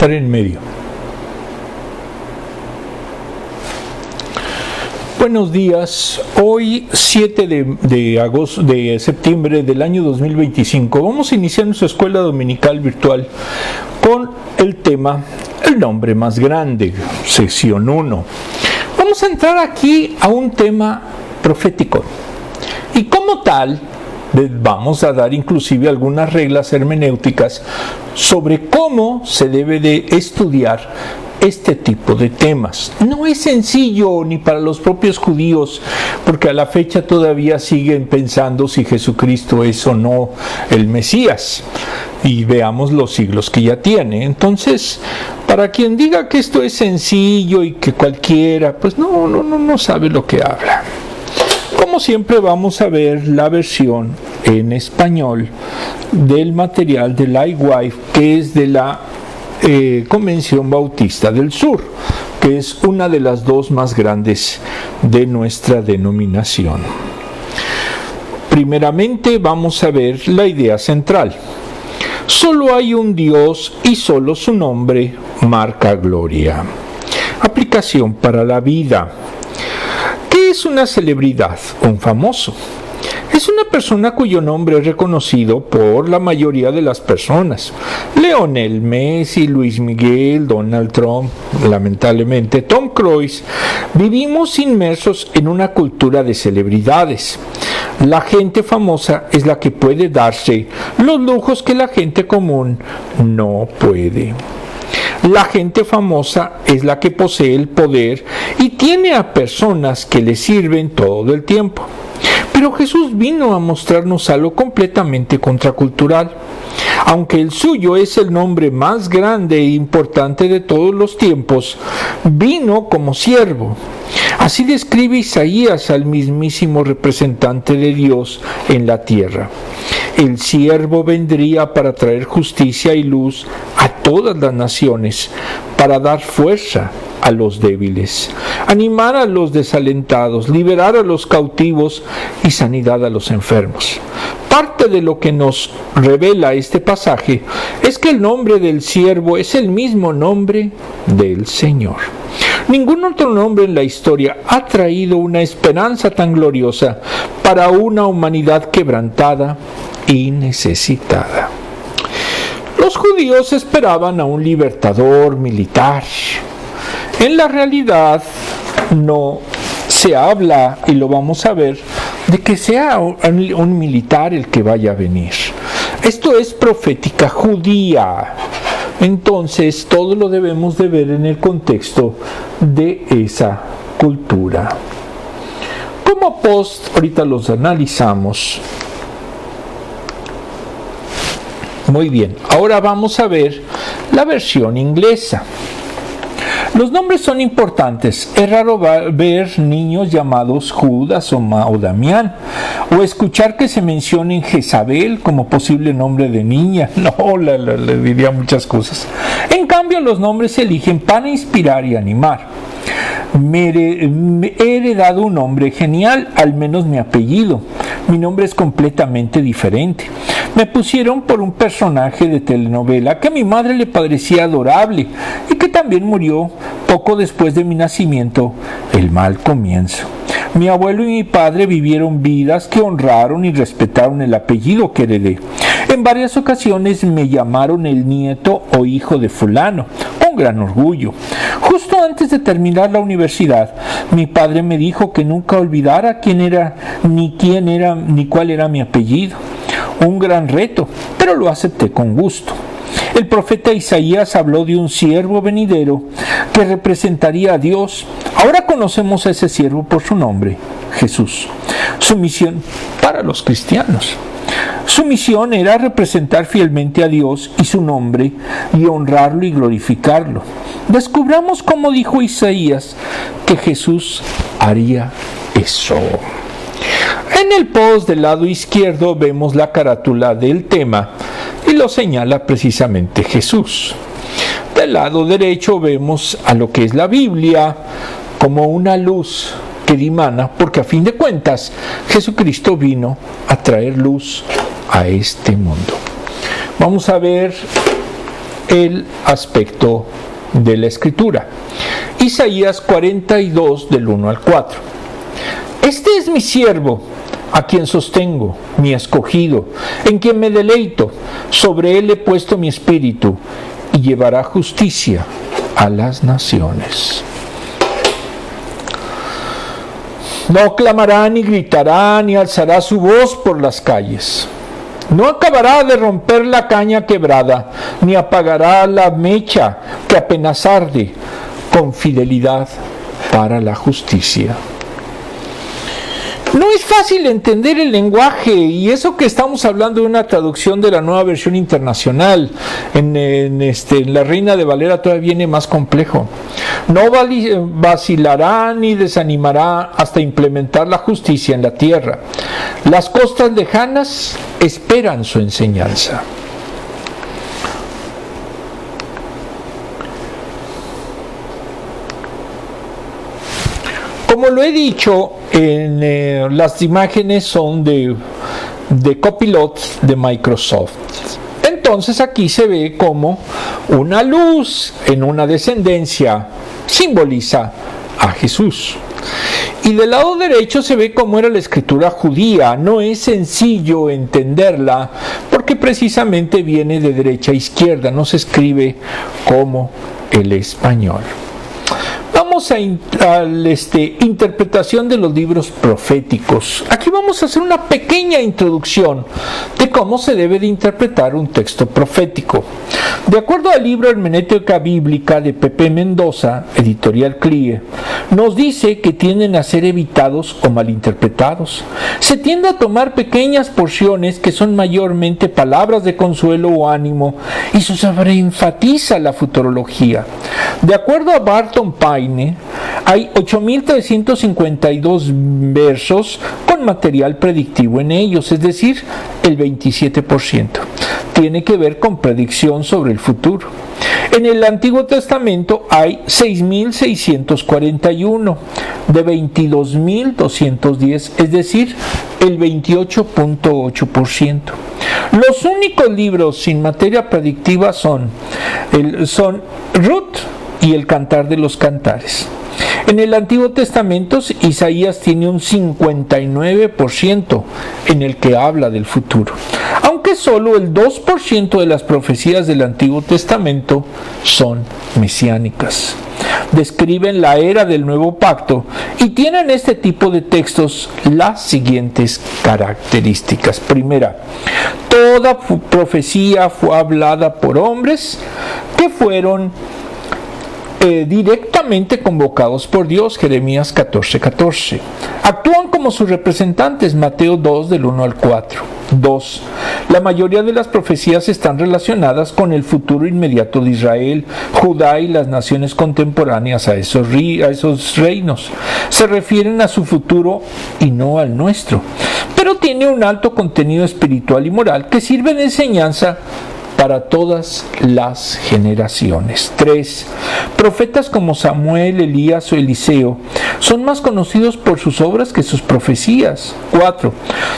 estar en medio. Buenos días, hoy 7 de septiembre del año 2025 vamos a iniciar nuestra escuela dominical virtual con el tema El nombre más grande, sección 1. Vamos a entrar aquí a un tema profético y como tal vamos a dar inclusive algunas reglas hermenéuticas sobre cómo se debe de estudiar este tipo de temas. No es sencillo ni para los propios judíos, porque a la fecha todavía siguen pensando si Jesucristo es o no el Mesías. Y veamos los siglos que ya tiene. Entonces, para quien diga que esto es sencillo y que cualquiera, pues no sabe lo que habla. Como siempre vamos a ver la versión en español del material de Lightwave, que es de la Convención Bautista del Sur, que es una de las dos más grandes de nuestra denominación. Primeramente vamos a ver la idea central. Solo hay un Dios y solo su nombre marca gloria. Aplicación para la vida. ¿Qué es una celebridad? Un famoso. Es una persona cuyo nombre es reconocido por la mayoría de las personas. Lionel Messi, Luis Miguel, Donald Trump, lamentablemente Tom Cruise. Vivimos inmersos en una cultura de celebridades. La gente famosa es la que puede darse los lujos que la gente común no puede. La gente famosa es la que posee el poder y tiene a personas que le sirven todo el tiempo. Pero Jesús vino a mostrarnos algo completamente contracultural. Aunque el suyo es el nombre más grande e importante de todos los tiempos, vino como siervo. Así describe Isaías al mismísimo representante de Dios en la tierra. El siervo vendría para traer justicia y luz a todas las naciones, para dar fuerza a los débiles, animar a los desalentados, liberar a los cautivos y sanidad a los enfermos. Parte de lo que nos revela este pasaje es que el nombre del siervo es el mismo nombre del Señor. Ningún otro nombre en la historia ha traído una esperanza tan gloriosa para una humanidad quebrantada y necesitada. Los judíos esperaban a un libertador militar. En la realidad no se habla, y lo vamos a ver, de que sea un militar el que vaya a venir. Esto es profética judía. Entonces todo lo debemos de ver en el contexto de esa cultura. Como post, ahorita los analizamos. Muy bien, ahora vamos a ver la versión inglesa. Los nombres son importantes. Es raro ver niños llamados Judas o Damián, o escuchar que se mencione Jezabel como posible nombre de niña. No, le diría muchas cosas. En cambio, los nombres se eligen para inspirar y animar. Me he heredado un nombre genial, al menos mi apellido. Mi nombre es completamente diferente. Me pusieron por un personaje de telenovela que a mi madre le parecía adorable y que también murió poco después de mi nacimiento, el mal comienzo. Mi abuelo y mi padre vivieron vidas que honraron y respetaron el apellido que heredé. En varias ocasiones me llamaron el nieto o hijo de fulano, con gran orgullo. Justo antes de terminar la universidad, mi padre me dijo que nunca olvidara quién era, ni cuál era mi apellido. Un gran reto, pero lo acepté con gusto. El profeta Isaías habló de un siervo venidero que representaría a Dios. Ahora conocemos a ese siervo por su nombre, Jesús. Su misión para los cristianos. Su misión era representar fielmente a Dios y su nombre y honrarlo y glorificarlo. Descubramos cómo dijo Isaías que Jesús haría eso. En el post del lado izquierdo vemos la carátula del tema y lo señala precisamente Jesús. Del lado derecho vemos a lo que es la Biblia como una luz que dimana, porque a fin de cuentas Jesucristo vino a traer luz a este mundo. Vamos a ver el aspecto de la Escritura. Isaías 42 del 1 al 4. Este es mi siervo, a quien sostengo, mi escogido, en quien me deleito, sobre él he puesto mi espíritu, y llevará justicia a las naciones. No clamará, ni gritará, ni alzará su voz por las calles. No acabará de romper la caña quebrada, ni apagará la mecha que apenas arde, con fidelidad para la justicia. No es fácil entender el lenguaje, y eso que estamos hablando de una traducción de la Nueva Versión Internacional. En la Reina de Valera todavía viene más complejo. No vacilará ni desanimará hasta implementar la justicia en la tierra. Las costas lejanas esperan su enseñanza. Como lo he dicho, las imágenes son de Copilot de Microsoft. Entonces aquí se ve como una luz en una descendencia simboliza a Jesús. Y del lado derecho se ve cómo era la escritura judía. No es sencillo entenderla porque precisamente viene de derecha a izquierda, no se escribe como el español. Vamos a interpretación de los libros proféticos. Aquí vamos a hacer una pequeña introducción de cómo se debe de interpretar un texto profético. De acuerdo al libro Hermenéutica Bíblica de Pepe Mendoza, editorial CLIE, nos dice que tienden a ser evitados o malinterpretados. Se tiende a tomar pequeñas porciones que son mayormente palabras de consuelo o ánimo y se sobreenfatiza la futurología. De acuerdo a Barton Payne, hay 8.352 versos con material predictivo en ellos, es decir, el 27%. Tiene que ver con predicción sobre el futuro. En el Antiguo Testamento hay 6.641 de 22.210, es decir, el 28.8%. Los únicos libros sin materia predictiva son Ruth y el Cantar de los Cantares. En el Antiguo Testamento, Isaías tiene un 59% en el que habla del futuro, aunque solo el 2% de las profecías del Antiguo Testamento son mesiánicas. Describen la era del nuevo pacto y tienen este tipo de textos las siguientes características. Primera, toda profecía fue hablada por hombres que fueron directamente convocados por Dios, Jeremías 14:14. Actúan como sus representantes, Mateo 2 del 1 al 4. 2. La mayoría de las profecías están relacionadas con el futuro inmediato de Israel, Judá y las naciones contemporáneas a esos reinos. Se refieren a su futuro y no al nuestro, pero tiene un alto contenido espiritual y moral que sirve de enseñanza para todas las generaciones. 3. Profetas como Samuel, Elías o Eliseo son más conocidos por sus obras que sus profecías. 4.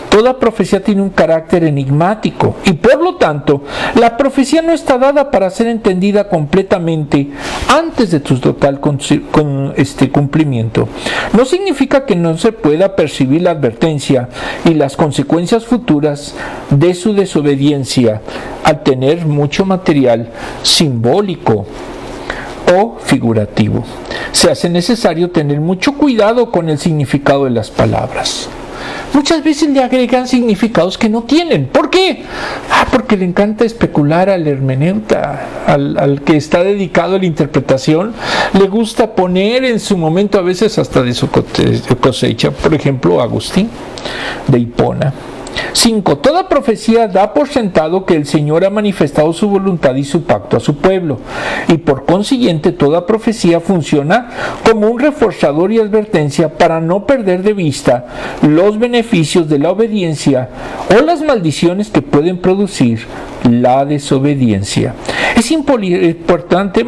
Toda profecía tiene un carácter enigmático y por lo tanto la profecía no está dada para ser entendida completamente antes de su total cumplimiento. No significa que no se pueda percibir la advertencia y las consecuencias futuras de su desobediencia al tener mucho material simbólico o figurativo. Se hace necesario tener mucho cuidado con el significado de las palabras. Muchas veces le agregan significados que no tienen. ¿Por qué? Porque le encanta especular al hermeneuta, al que está dedicado a la interpretación. Le gusta poner en su momento, a veces hasta de su cosecha, por ejemplo, Agustín de Hipona. 5. Toda profecía da por sentado que el Señor ha manifestado su voluntad y su pacto a su pueblo, y por consiguiente toda profecía funciona como un reforzador y advertencia para no perder de vista los beneficios de la obediencia o las maldiciones que pueden producir la desobediencia. Es importante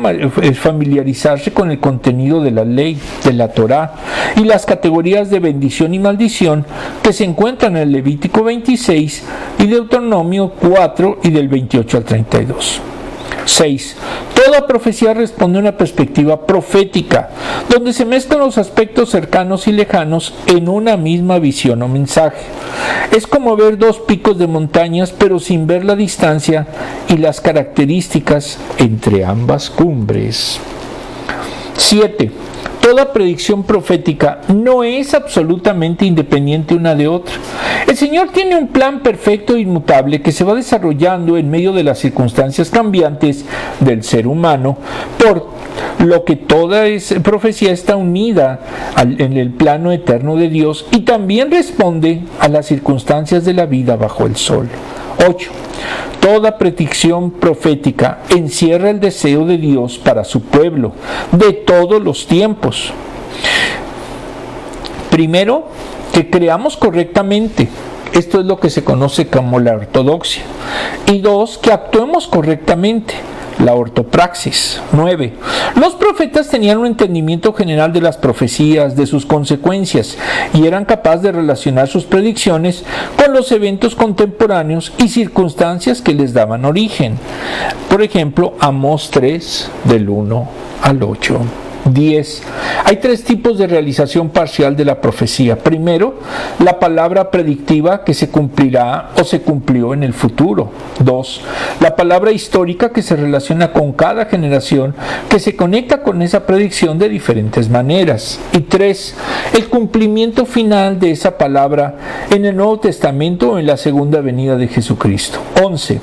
familiarizarse con el contenido de la ley, de la Torá, y las categorías de bendición y maldición que se encuentran en el Levítico 26 y Deuteronomio 4 y del 28 al 32. 6. Toda profecía responde a una perspectiva profética, donde se mezclan los aspectos cercanos y lejanos en una misma visión o mensaje. Es como ver dos picos de montañas, pero sin ver la distancia y las características entre ambas cumbres. 7. Toda predicción profética no es absolutamente independiente una de otra. El Señor tiene un plan perfecto e inmutable que se va desarrollando en medio de las circunstancias cambiantes del ser humano, por lo que toda profecía está unida en el plano eterno de Dios y también responde a las circunstancias de la vida bajo el sol. 8. Toda predicción profética encierra el deseo de Dios para su pueblo de todos los tiempos. Primero, que creamos correctamente. Esto es lo que se conoce como la ortodoxia. Y 2, que actuemos correctamente. La ortopraxis. 9. Los profetas tenían un entendimiento general de las profecías, de sus consecuencias, y eran capaces de relacionar sus predicciones con los eventos contemporáneos y circunstancias que les daban origen. Por ejemplo, Amós 3, del 1 al 8. 10. Hay tres tipos de realización parcial de la profecía. Primero, la palabra predictiva que se cumplirá o se cumplió en el futuro. 2. La palabra histórica que se relaciona con cada generación, que se conecta con esa predicción de diferentes maneras. Y 3. El cumplimiento final de esa palabra en el Nuevo Testamento o en la segunda venida de Jesucristo. 11.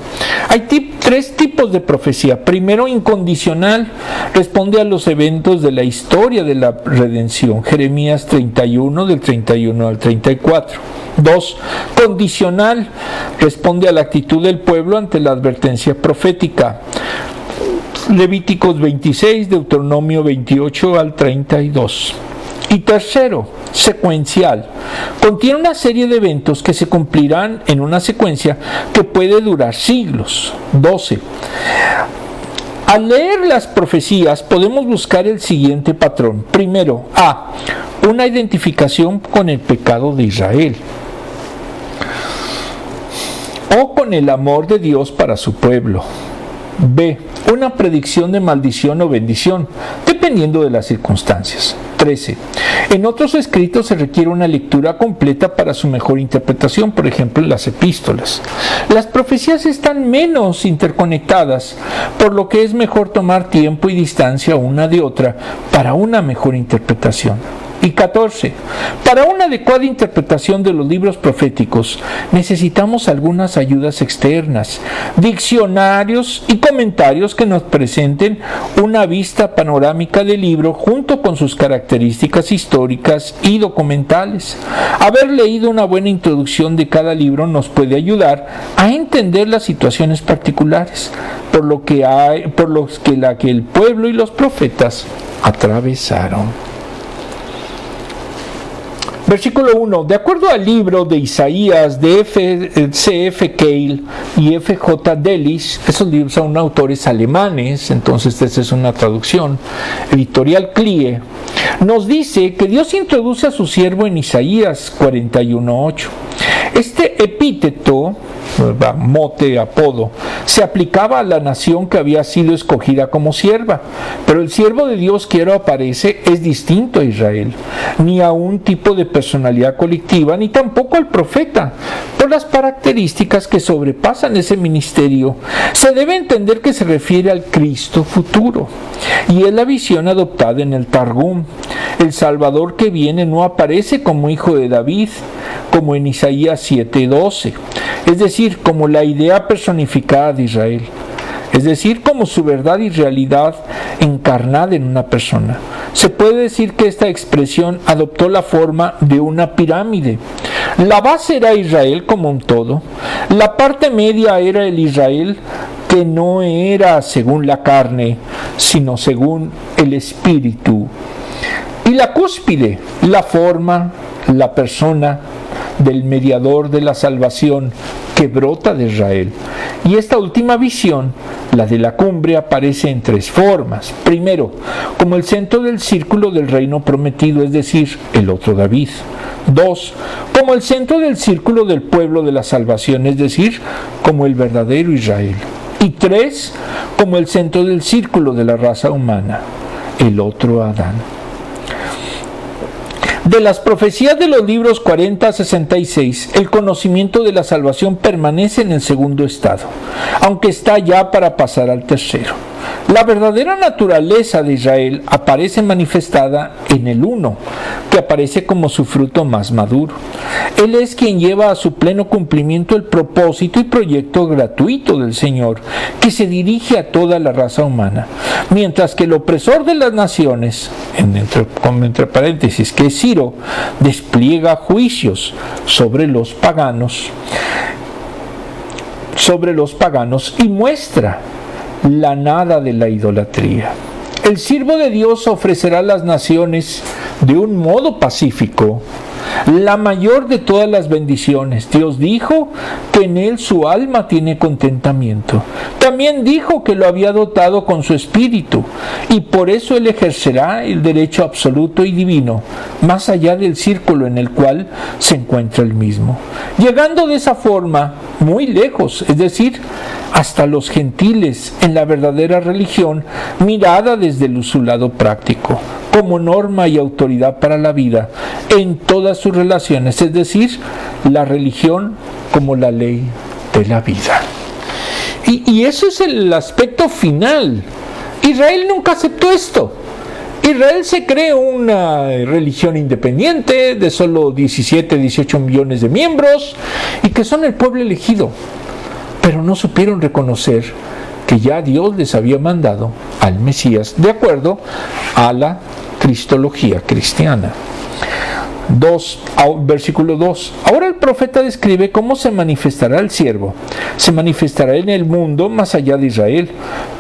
Hay tres tipos de profecía. Primero, incondicional, responde a los eventos de la historia de la redención. Jeremías 31, del 31 al 34. 2. Condicional, responde a la actitud del pueblo ante la advertencia profética. Levíticos 26, Deuteronomio 28 al 32. Y tercero, secuencial. Contiene una serie de eventos que se cumplirán en una secuencia que puede durar siglos. 12. Al leer las profecías podemos buscar el siguiente patrón. Primero, A. Una identificación con el pecado de Israel o con el amor de Dios para su pueblo. B. Una predicción de maldición o bendición, dependiendo de las circunstancias. 13. En otros escritos se requiere una lectura completa para su mejor interpretación, por ejemplo en las epístolas. Las profecías están menos interconectadas, por lo que es mejor tomar tiempo y distancia una de otra para una mejor interpretación. Y 14. Para una adecuada interpretación de los libros proféticos necesitamos algunas ayudas externas, diccionarios y comentarios que nos presenten una vista panorámica del libro junto con sus características históricas y documentales. Haber leído una buena introducción de cada libro nos puede ayudar a entender las situaciones particulares por lo que el pueblo y los profetas atravesaron. Versículo 1. De acuerdo al libro de Isaías de C.F. Keil y F.J. Delis, esos libros son autores alemanes, entonces esta es una traducción, editorial CLIE, nos dice que Dios introduce a su siervo en Isaías 41.8. Este epíteto, mote, apodo, se aplicaba a la nación que había sido escogida como sierva, pero el siervo de Dios que ahora aparece es distinto a Israel, ni a un tipo de personalidad colectiva, ni tampoco al profeta, por las características que sobrepasan ese ministerio. Se debe entender que se refiere al Cristo futuro, y es la visión adoptada en el Targum. El Salvador que viene no aparece como hijo de David, como en Isaías 7:12, es decir, como la idea personificada de Israel, es decir, como su verdad y realidad encarnada en una persona. Se puede decir que esta expresión adoptó la forma de una pirámide. La base era Israel como un todo, la parte media era el Israel que no era según la carne, sino según el Espíritu, y la cúspide, la forma, la persona del mediador de la salvación que brota de Israel. Y esta última visión, la de la cumbre, aparece en tres formas. Primero, como el centro del círculo del reino prometido, es decir, el otro David. 2. Como el centro del círculo del pueblo de la salvación, es decir, como el verdadero Israel. Y 3, como el centro del círculo de la raza humana, el otro Adán. De las profecías de los libros 40 a 66, el conocimiento de la salvación permanece en el segundo estado, aunque está ya para pasar al tercero. La verdadera naturaleza de Israel aparece manifestada en el uno, que aparece como su fruto más maduro. Él es quien lleva a su pleno cumplimiento el propósito y proyecto gratuito del Señor, que se dirige a toda la raza humana, mientras que el opresor de las naciones, entre paréntesis, que es Ciro, despliega juicios sobre los paganos y muestra la nada de la idolatría. El siervo de Dios ofrecerá a las naciones de un modo pacífico la mayor de todas las bendiciones. Dios dijo que en él su alma tiene contentamiento. También dijo que lo había dotado con su espíritu, y por eso él ejercerá el derecho absoluto y divino, más allá del círculo en el cual se encuentra el mismo, llegando de esa forma muy lejos, es decir, hasta los gentiles en la verdadera religión, mirada desde su lado práctico, como norma y autoridad para la vida en todas sus relaciones, es decir, la religión como la ley de la vida. Y eso es el aspecto final. Israel nunca aceptó esto. Israel se cree una religión independiente de solo 17, 18 millones de miembros y que son el pueblo elegido, pero no supieron reconocer que ya Dios les había mandado al Mesías de acuerdo a la cristología cristiana. Versículo 2. Ahora el profeta describe cómo se manifestará el siervo. Se manifestará en el mundo más allá de Israel,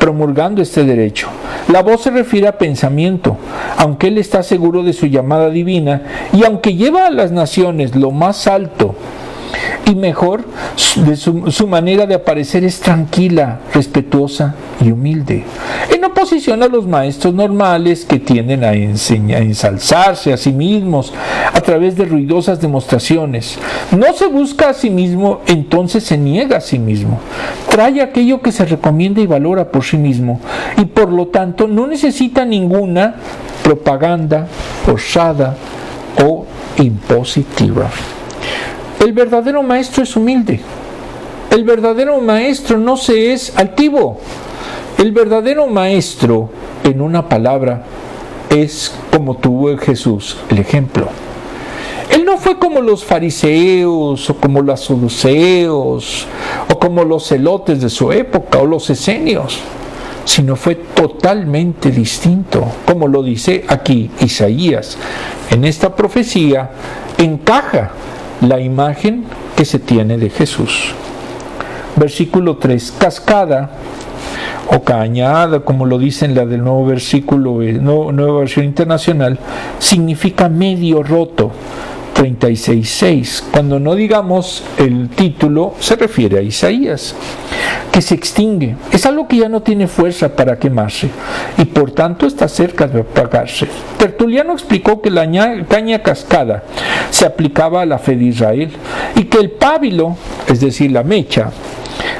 promulgando este derecho. La voz se refiere a pensamiento, aunque él está seguro de su llamada divina y aunque lleva a las naciones lo más alto y mejor, de su manera de aparecer es tranquila, respetuosa y humilde, en oposición a los maestros normales que tienden a ensalzarse a sí mismos a través de ruidosas demostraciones. No se busca a sí mismo, entonces se niega a sí mismo. Trae aquello que se recomienda y valora por sí mismo, y por lo tanto no necesita ninguna propaganda forzada o impositiva. El verdadero maestro es humilde. El verdadero maestro no se es altivo. El verdadero maestro, en una palabra, es como tuvo Jesús el ejemplo. Él no fue como los fariseos o como los saduceos o como los celotes de su época o los esenios, sino fue totalmente distinto, como lo dice aquí Isaías. En esta profecía encaja la imagen que se tiene de Jesús. Versículo 3. Cascada o cañada, como lo dice en la del nuevo versículo, nueva versión internacional, significa medio roto. 36:6. Cuando no digamos el título, se refiere a Isaías, que se extingue. Es algo que ya no tiene fuerza para quemarse y por tanto está cerca de apagarse. Tertuliano explicó que la caña cascada se aplicaba a la fe de Israel y que el pábilo, es decir, la mecha,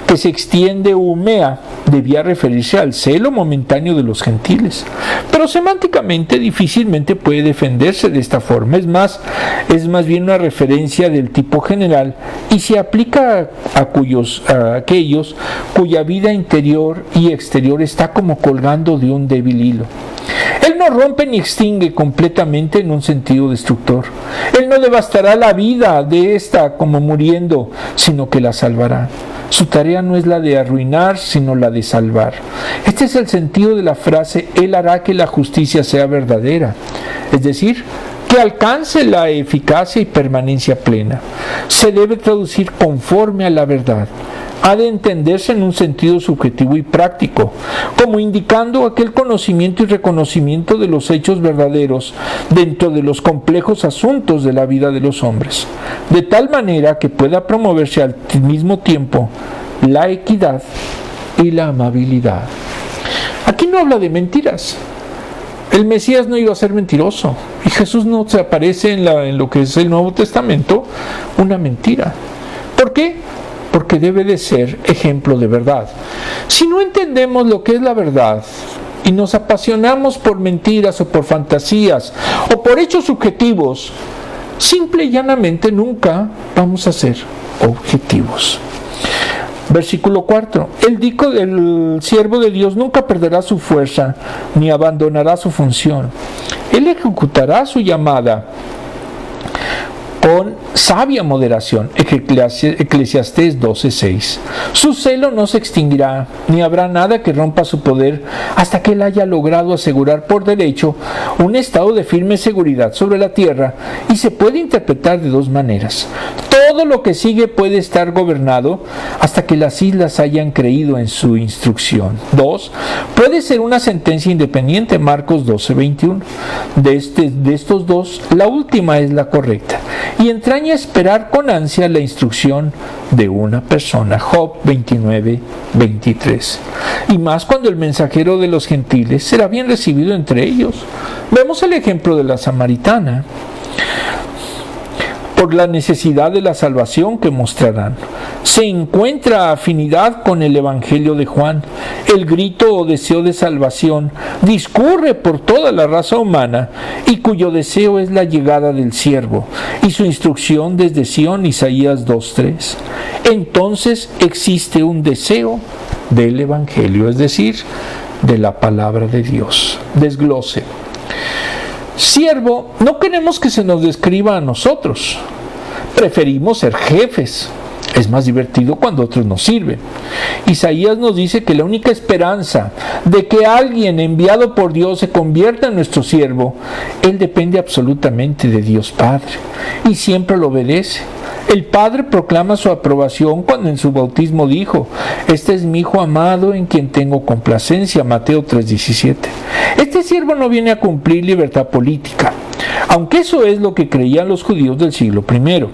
que se extiende o humea, debía referirse al celo momentáneo de los gentiles. Pero semánticamente difícilmente puede defenderse de esta forma. Es más bien una referencia del tipo general y se aplica a aquellos cuya vida interior y exterior está como colgando de un débil hilo. Él no rompe ni extingue completamente en un sentido destructor. Él no devastará la vida de esta como muriendo, sino que la salvará. Su tarea no es la de arruinar, sino la de salvar. Este es el sentido de la frase: Él hará que la justicia sea verdadera. Es decir, que alcance la eficacia y permanencia plena. Se debe traducir conforme a la verdad. Ha de entenderse en un sentido subjetivo y práctico, como indicando aquel conocimiento y reconocimiento de los hechos verdaderos dentro de los complejos asuntos de la vida de los hombres, de tal manera que pueda promoverse al mismo tiempo la equidad y la amabilidad. Aquí no habla de mentiras. El Mesías no iba a ser mentiroso, y Jesús no se aparece en lo que es el Nuevo Testamento una mentira. ¿Por qué? porque debe de ser ejemplo de verdad. Si no entendemos lo que es la verdad y nos apasionamos por mentiras o por fantasías o por hechos subjetivos, simple y llanamente nunca vamos a ser objetivos. Versículo 4. El siervo de Dios nunca perderá su fuerza ni abandonará su función. Él ejecutará su llamada con sabia moderación. Eclesiastés 12:6. Su celo no se extinguirá, ni habrá nada que rompa su poder hasta que él haya logrado asegurar por derecho un estado de firme seguridad sobre la tierra, y se puede interpretar de dos maneras. Todo lo que sigue puede estar gobernado hasta que las islas hayan creído en su instrucción. 2. Puede ser una sentencia independiente. Marcos 12:21. De estos dos, la última es la correcta, y entraña esperar con ansia la instrucción de una persona. Job 29:23. Y más cuando el mensajero de los gentiles será bien recibido entre ellos. Vemos el ejemplo de la samaritana, por la necesidad de la salvación que mostrarán. Se encuentra afinidad con el Evangelio de Juan. El grito o deseo de salvación discurre por toda la raza humana, y cuyo deseo es la llegada del siervo y su instrucción desde Sión, Isaías 2:3. Entonces existe un deseo del Evangelio, es decir, de la palabra de Dios. Desglose. Siervo, no queremos que se nos describa a nosotros. Preferimos ser jefes. Es más divertido cuando otros nos sirven. Isaías nos dice que la única esperanza de que alguien enviado por Dios se convierta en nuestro siervo, él depende absolutamente de Dios Padre, y siempre lo obedece. El Padre proclama su aprobación cuando en su bautismo dijo: "Este es mi Hijo amado en quien tengo complacencia", Mateo 3:17. Este siervo no viene a cumplir libertad política, aunque eso es lo que creían los judíos del siglo I.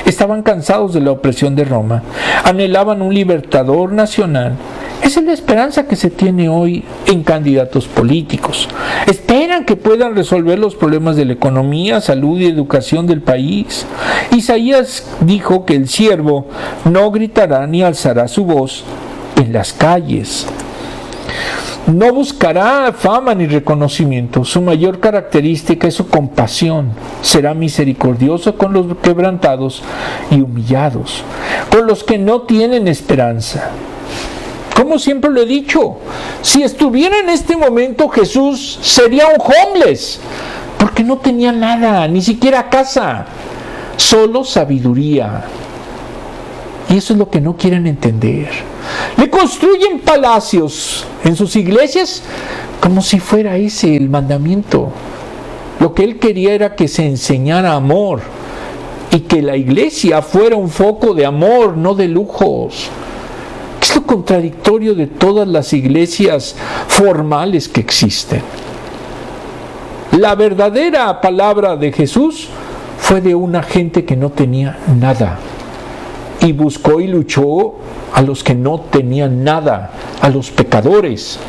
Estaban cansados de la opresión de Roma, anhelaban un libertador nacional. Esa es la esperanza que se tiene hoy en candidatos políticos. Esperan que puedan resolver los problemas de la economía, salud y educación del país. Isaías dijo que el siervo no gritará ni alzará su voz en las calles. No buscará fama ni reconocimiento. Su mayor característica es su compasión. Será misericordioso con los quebrantados y humillados, con los que no tienen esperanza. Como siempre lo he dicho, si estuviera en este momento Jesús, sería un homeless, porque no tenía nada, ni siquiera casa, solo sabiduría. Y eso es lo que no quieren entender. Le construyen palacios en sus iglesias como si fuera ese el mandamiento. Lo que él quería era que se enseñara amor y que la iglesia fuera un foco de amor, no de lujos. Es lo contradictorio de todas las iglesias formales que existen. La verdadera palabra de Jesús fue de una gente que no tenía nada, y buscó y luchó a los que no tenían nada, a los pecadores.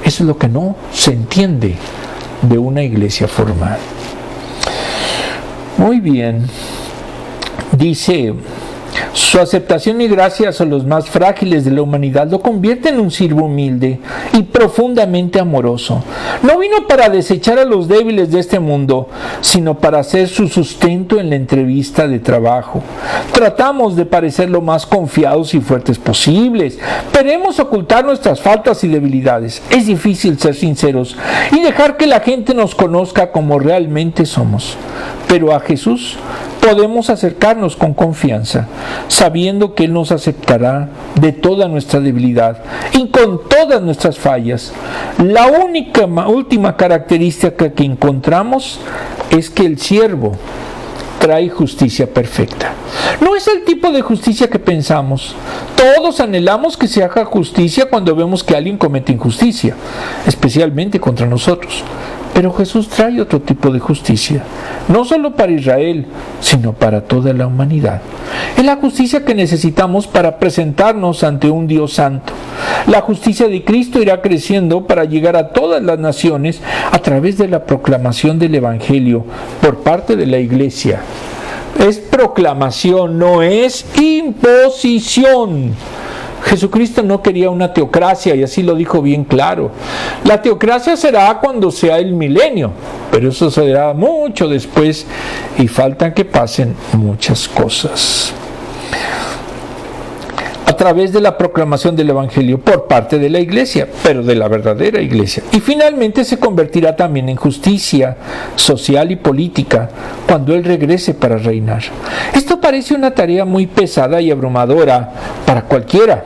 Eso es lo que no se entiende de una iglesia formal. Muy bien. Dice: su aceptación y gracias a los más frágiles de la humanidad lo convierte en un siervo humilde y profundamente amoroso. No vino para desechar a los débiles de este mundo, sino para ser su sustento en la entrevista de trabajo. Tratamos de parecer lo más confiados y fuertes posibles. Queremos ocultar nuestras faltas y debilidades. Es difícil ser sinceros y dejar que la gente nos conozca como realmente somos. Pero a Jesús podemos acercarnos con confianza, sabiendo que Él nos aceptará de toda nuestra debilidad y con todas nuestras fallas. La última característica que encontramos es que el siervo trae justicia perfecta. No es el tipo de justicia que pensamos. Todos anhelamos que se haga justicia cuando vemos que alguien comete injusticia, especialmente contra nosotros. Pero Jesús trae otro tipo de justicia, no solo para Israel, sino para toda la humanidad. Es la justicia que necesitamos para presentarnos ante un Dios santo. La justicia de Cristo irá creciendo para llegar a todas las naciones a través de la proclamación del Evangelio por parte de la Iglesia Es proclamación, no es imposición. Jesucristo no quería una teocracia y así lo dijo bien claro. La teocracia será cuando sea el milenio, pero eso será mucho después y faltan que pasen muchas cosas. A través de la proclamación del Evangelio por parte de la Iglesia, pero de la verdadera Iglesia. Y finalmente se convertirá también en justicia social y política cuando Él regrese para reinar. Esto parece una tarea muy pesada y abrumadora para cualquiera,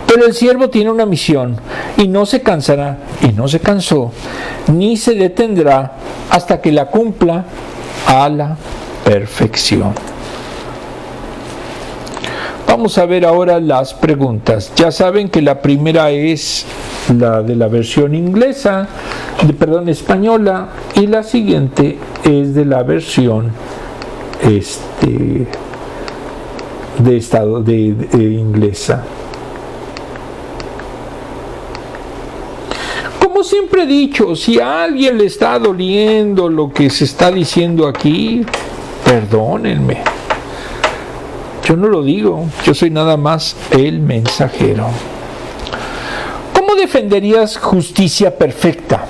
pero el siervo tiene una misión y no se cansará, y no se cansó, ni se detendrá hasta que la cumpla a la perfección. Vamos a ver ahora las preguntas. Ya saben que la primera es la de la versión española, y la siguiente es de la versión inglesa. Como siempre he dicho, si a alguien le está doliendo lo que se está diciendo aquí, perdónenme. Yo no lo digo, yo soy nada más el mensajero. ¿Cómo defenderías justicia perfecta?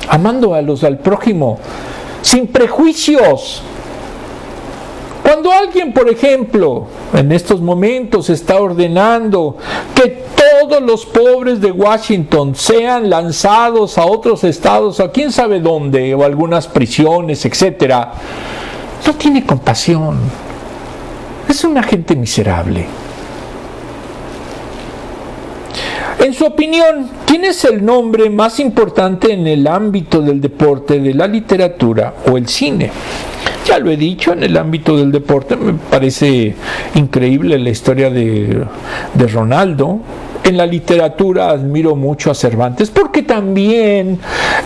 Amando al prójimo, sin prejuicios. Cuando alguien, por ejemplo, en estos momentos está ordenando que todos los pobres de Washington sean lanzados a otros estados, a quién sabe dónde, o algunas prisiones, etcétera, no tiene compasión. Es una gente miserable. En su opinión, ¿quién es el nombre más importante en el ámbito del deporte, de la literatura o el cine? Ya lo he dicho, en el ámbito del deporte me parece increíble la historia de Ronaldo. En la literatura admiro mucho a Cervantes porque también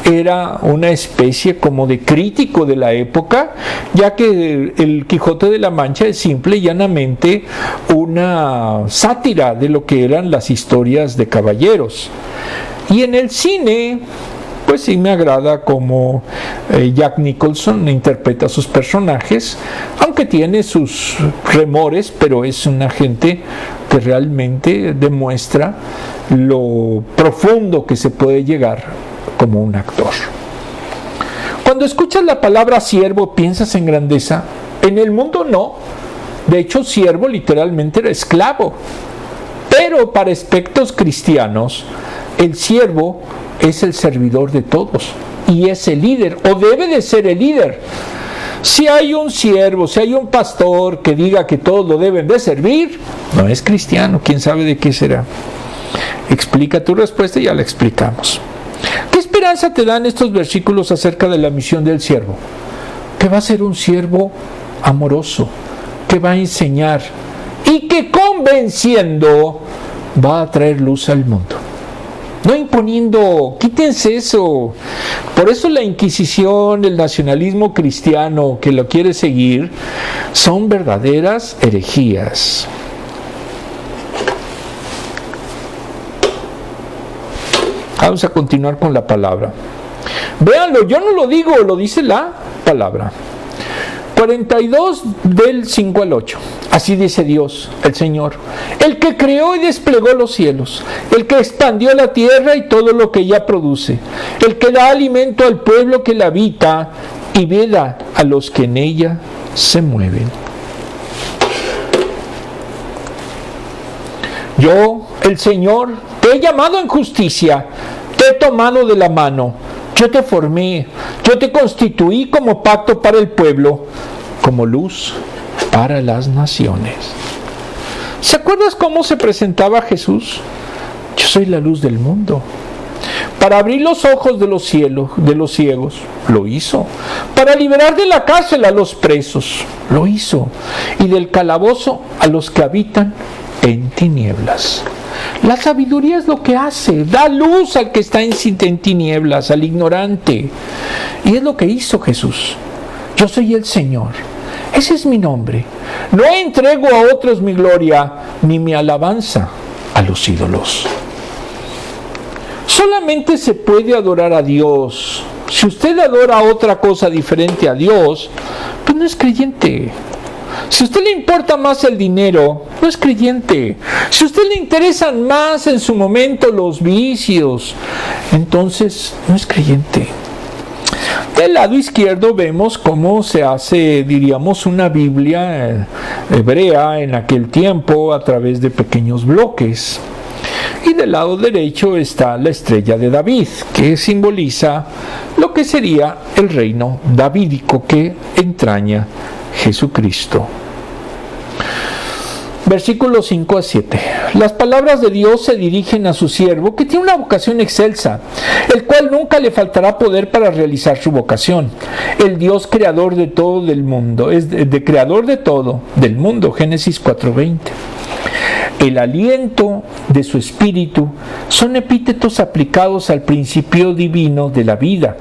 era una especie como de crítico de la época, ya que el Quijote de la Mancha es simple y llanamente una sátira de lo que eran las historias de caballeros. Y en el cine, pues sí me agrada como Jack Nicholson interpreta a sus personajes, aunque tiene sus remores, pero es una gente que realmente demuestra lo profundo que se puede llegar como un actor. Cuando escuchas la palabra siervo, ¿piensas en grandeza? En el mundo no. De hecho, siervo literalmente era esclavo. Pero para aspectos cristianos, el siervo es el servidor de todos y es el líder, o debe de ser el líder. Si hay un siervo, si hay un pastor que diga que todos lo deben de servir, no es cristiano, quién sabe de qué será. Explica tu respuesta y ya la explicamos. ¿Qué esperanza te dan estos versículos acerca de la misión del siervo? Que va a ser un siervo amoroso, que va a enseñar y que convenciendo va a traer luz al mundo. No imponiendo, quítense eso. Por eso la Inquisición, el nacionalismo cristiano que lo quiere seguir, son verdaderas herejías. Vamos a continuar con la palabra. Véanlo, yo no lo digo, lo dice la palabra. 42 del 5 al 8. Así dice Dios, el Señor, el que creó y desplegó los cielos, el que expandió la tierra y todo lo que ella produce, el que da alimento al pueblo que la habita y vida a los que en ella se mueven. Yo, el Señor, te he llamado en justicia, te he tomado de la mano, yo te formé, yo te constituí como pacto para el pueblo, como luz para las naciones. ¿Se acuerdas cómo se presentaba Jesús? Yo soy la luz del mundo. Para abrir los ojos de los ciegos, lo hizo. Para liberar de la cárcel a los presos, lo hizo. Y del calabozo a los que habitan en tinieblas. La sabiduría es lo que hace, da luz al que está en tinieblas, al ignorante. Y es lo que hizo Jesús. Yo soy el Señor. Ese es mi nombre. No entrego a otros mi gloria, ni mi alabanza a los ídolos. Solamente se puede adorar a Dios. Si usted adora otra cosa diferente a Dios, pues no es creyente. Si a usted le importa más el dinero, no es creyente. Si a usted le interesan más en su momento los vicios, entonces no es creyente. Del lado izquierdo vemos cómo se hace, diríamos, una Biblia hebrea en aquel tiempo a través de pequeños bloques. Y del lado derecho está la estrella de David, que simboliza lo que sería el reino davídico que entraña Jesucristo. Versículos 5 a 7. Las palabras de Dios se dirigen a su siervo, que tiene una vocación excelsa, el cual nunca le faltará poder para realizar su vocación. El Dios creador de todo del mundo, creador de todo del mundo, Génesis 4:20. El aliento de su espíritu son epítetos aplicados al principio divino de la vida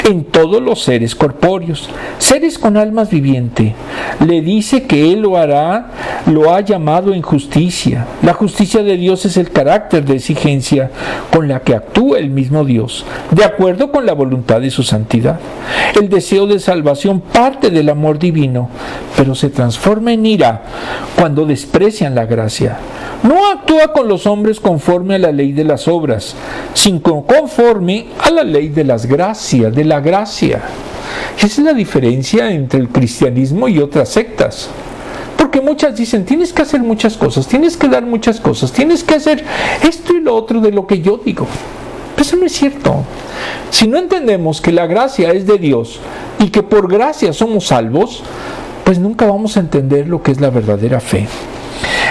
en todos los seres corpóreos, seres con almas vivientes. Le dice que Él lo ha llamado en justicia. La justicia de Dios es el carácter de exigencia con la que actúa el mismo Dios, de acuerdo con la voluntad de su santidad. El deseo de salvación parte del amor divino, pero se transforma en ira cuando desprecian la gracia. No actúa con los hombres conforme a la ley de las obras, sino conforme a la ley de las gracias, de la gracia. Esa es la diferencia entre el cristianismo y otras sectas. Porque muchas dicen, tienes que hacer muchas cosas, tienes que dar muchas cosas, tienes que hacer esto y lo otro de lo que yo digo. Pero eso no es cierto. Si no entendemos que la gracia es de Dios y que por gracia somos salvos, pues nunca vamos a entender lo que es la verdadera fe.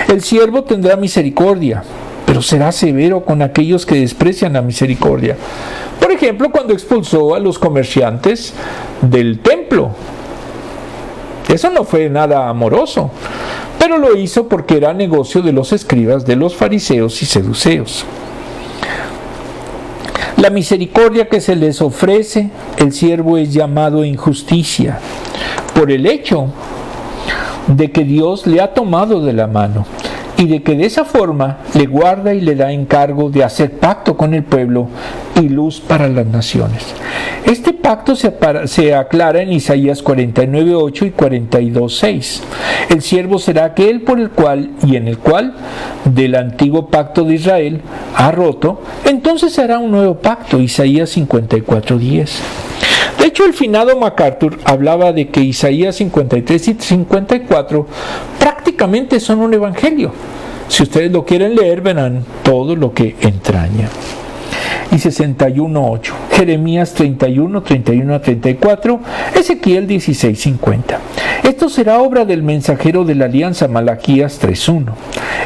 El siervo tendrá misericordia, pero será severo con aquellos que desprecian la misericordia. Por ejemplo, cuando expulsó a los comerciantes del templo. Eso no fue nada amoroso, pero lo hizo porque era negocio de los escribas, de los fariseos y saduceos. La misericordia que se les ofrece, el siervo es llamado en justicia, por el hecho de que Dios le ha tomado de la mano y de que de esa forma le guarda y le da encargo de hacer pacto con el pueblo y luz para las naciones. Este pacto se aclara en Isaías 49:8 y 42:6. El siervo será aquel por el cual y en el cual del antiguo pacto de Israel ha roto, entonces se hará un nuevo pacto, Isaías 54:10. De hecho, el finado MacArthur hablaba de que Isaías 53 y 54 prácticamente son un evangelio. Si ustedes lo quieren leer, verán todo lo que entraña. Y 61:8, Jeremías 31 a 34, Ezequiel 16:50. Esto será obra del mensajero de la alianza, Malaquías 3:1.